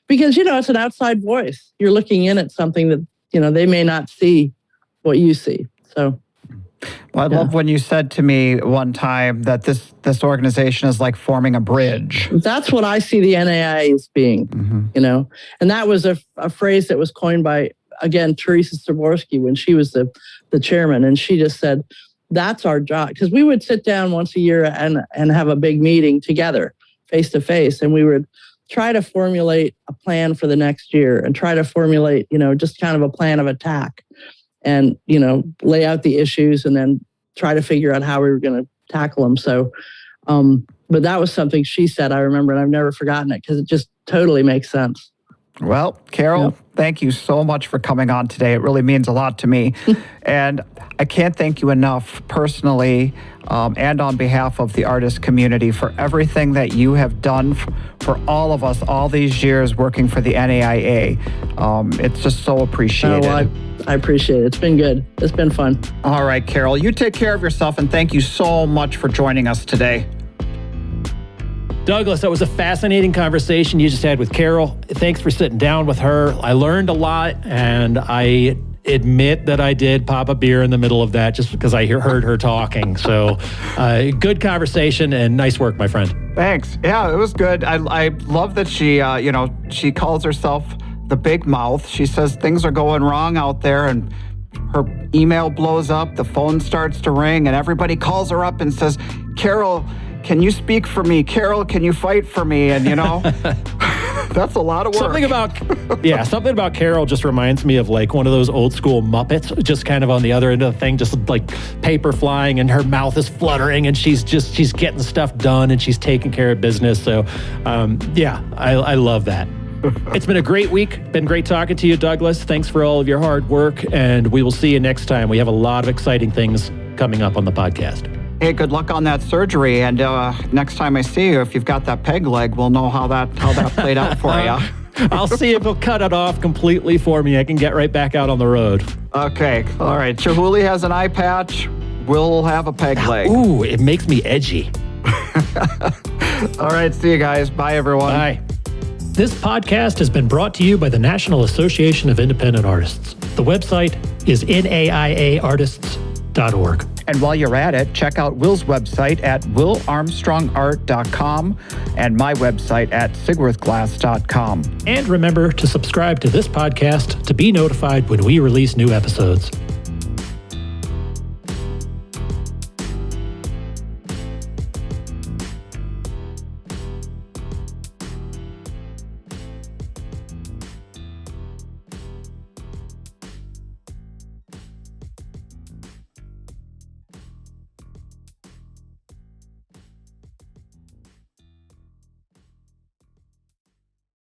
because, it's an outside voice. You're looking in at something that, they may not see what you see. So. Well, I love when you said to me one time that this organization is like forming a bridge. That's what I see the NAIA as being, and that was a phrase that was coined by, again, Teresa Staborski when she was the chairman. And she just said, that's our job. Because we would sit down once a year and have a big meeting together, face to face. And we would try to formulate a plan for the next year and try to formulate, just kind of a plan of attack and, lay out the issues and then try to figure out how we were going to tackle them. So, but that was something she said, I remember, and I've never forgotten it because it just totally makes sense. Well, Carroll, thank you so much for coming on today. It really means a lot to me. And I can't thank you enough personally and on behalf of the artist community for everything that you have done for all of us all these years working for the NAIA. It's just so appreciated. Oh, well, I appreciate it. It's been good. It's been fun. All right, Carroll, you take care of yourself, and thank you so much for joining us today. Douglas, that was a fascinating conversation you just had with Carroll. Thanks for sitting down with her. I learned a lot, and I admit that I did pop a beer in the middle of that just because I heard her talking. So good conversation and nice work, my friend. Thanks. Yeah, it was good. I love that she, she calls herself the big mouth. She says things are going wrong out there, and her email blows up, the phone starts to ring, and everybody calls her up and says, Carroll, can you speak for me? Carroll, can you fight for me? And, that's a lot of work. Something about Carroll just reminds me of like one of those old school Muppets, just kind of on the other end of the thing, just like paper flying and her mouth is fluttering and she's getting stuff done and she's taking care of business. So, I love that. It's been a great week. Been great talking to you, Douglas. Thanks for all of your hard work, and we will see you next time. We have a lot of exciting things coming up on the podcast. Hey, good luck on that surgery. And next time I see you, if you've got that peg leg, we'll know how that played out for you. I'll see if he'll cut it off completely for me. I can get right back out on the road. Okay. All right. Chihuly has an eye patch. We'll have a peg leg. Ooh, it makes me edgy. All right. See you guys. Bye, everyone. Bye. This podcast has been brought to you by the National Association of Independent Artists. The website is naiaartists.org. And while you're at it, check out Will's website at willarmstrongart.com and my website at sigworthglass.com. And remember to subscribe to this podcast to be notified when we release new episodes.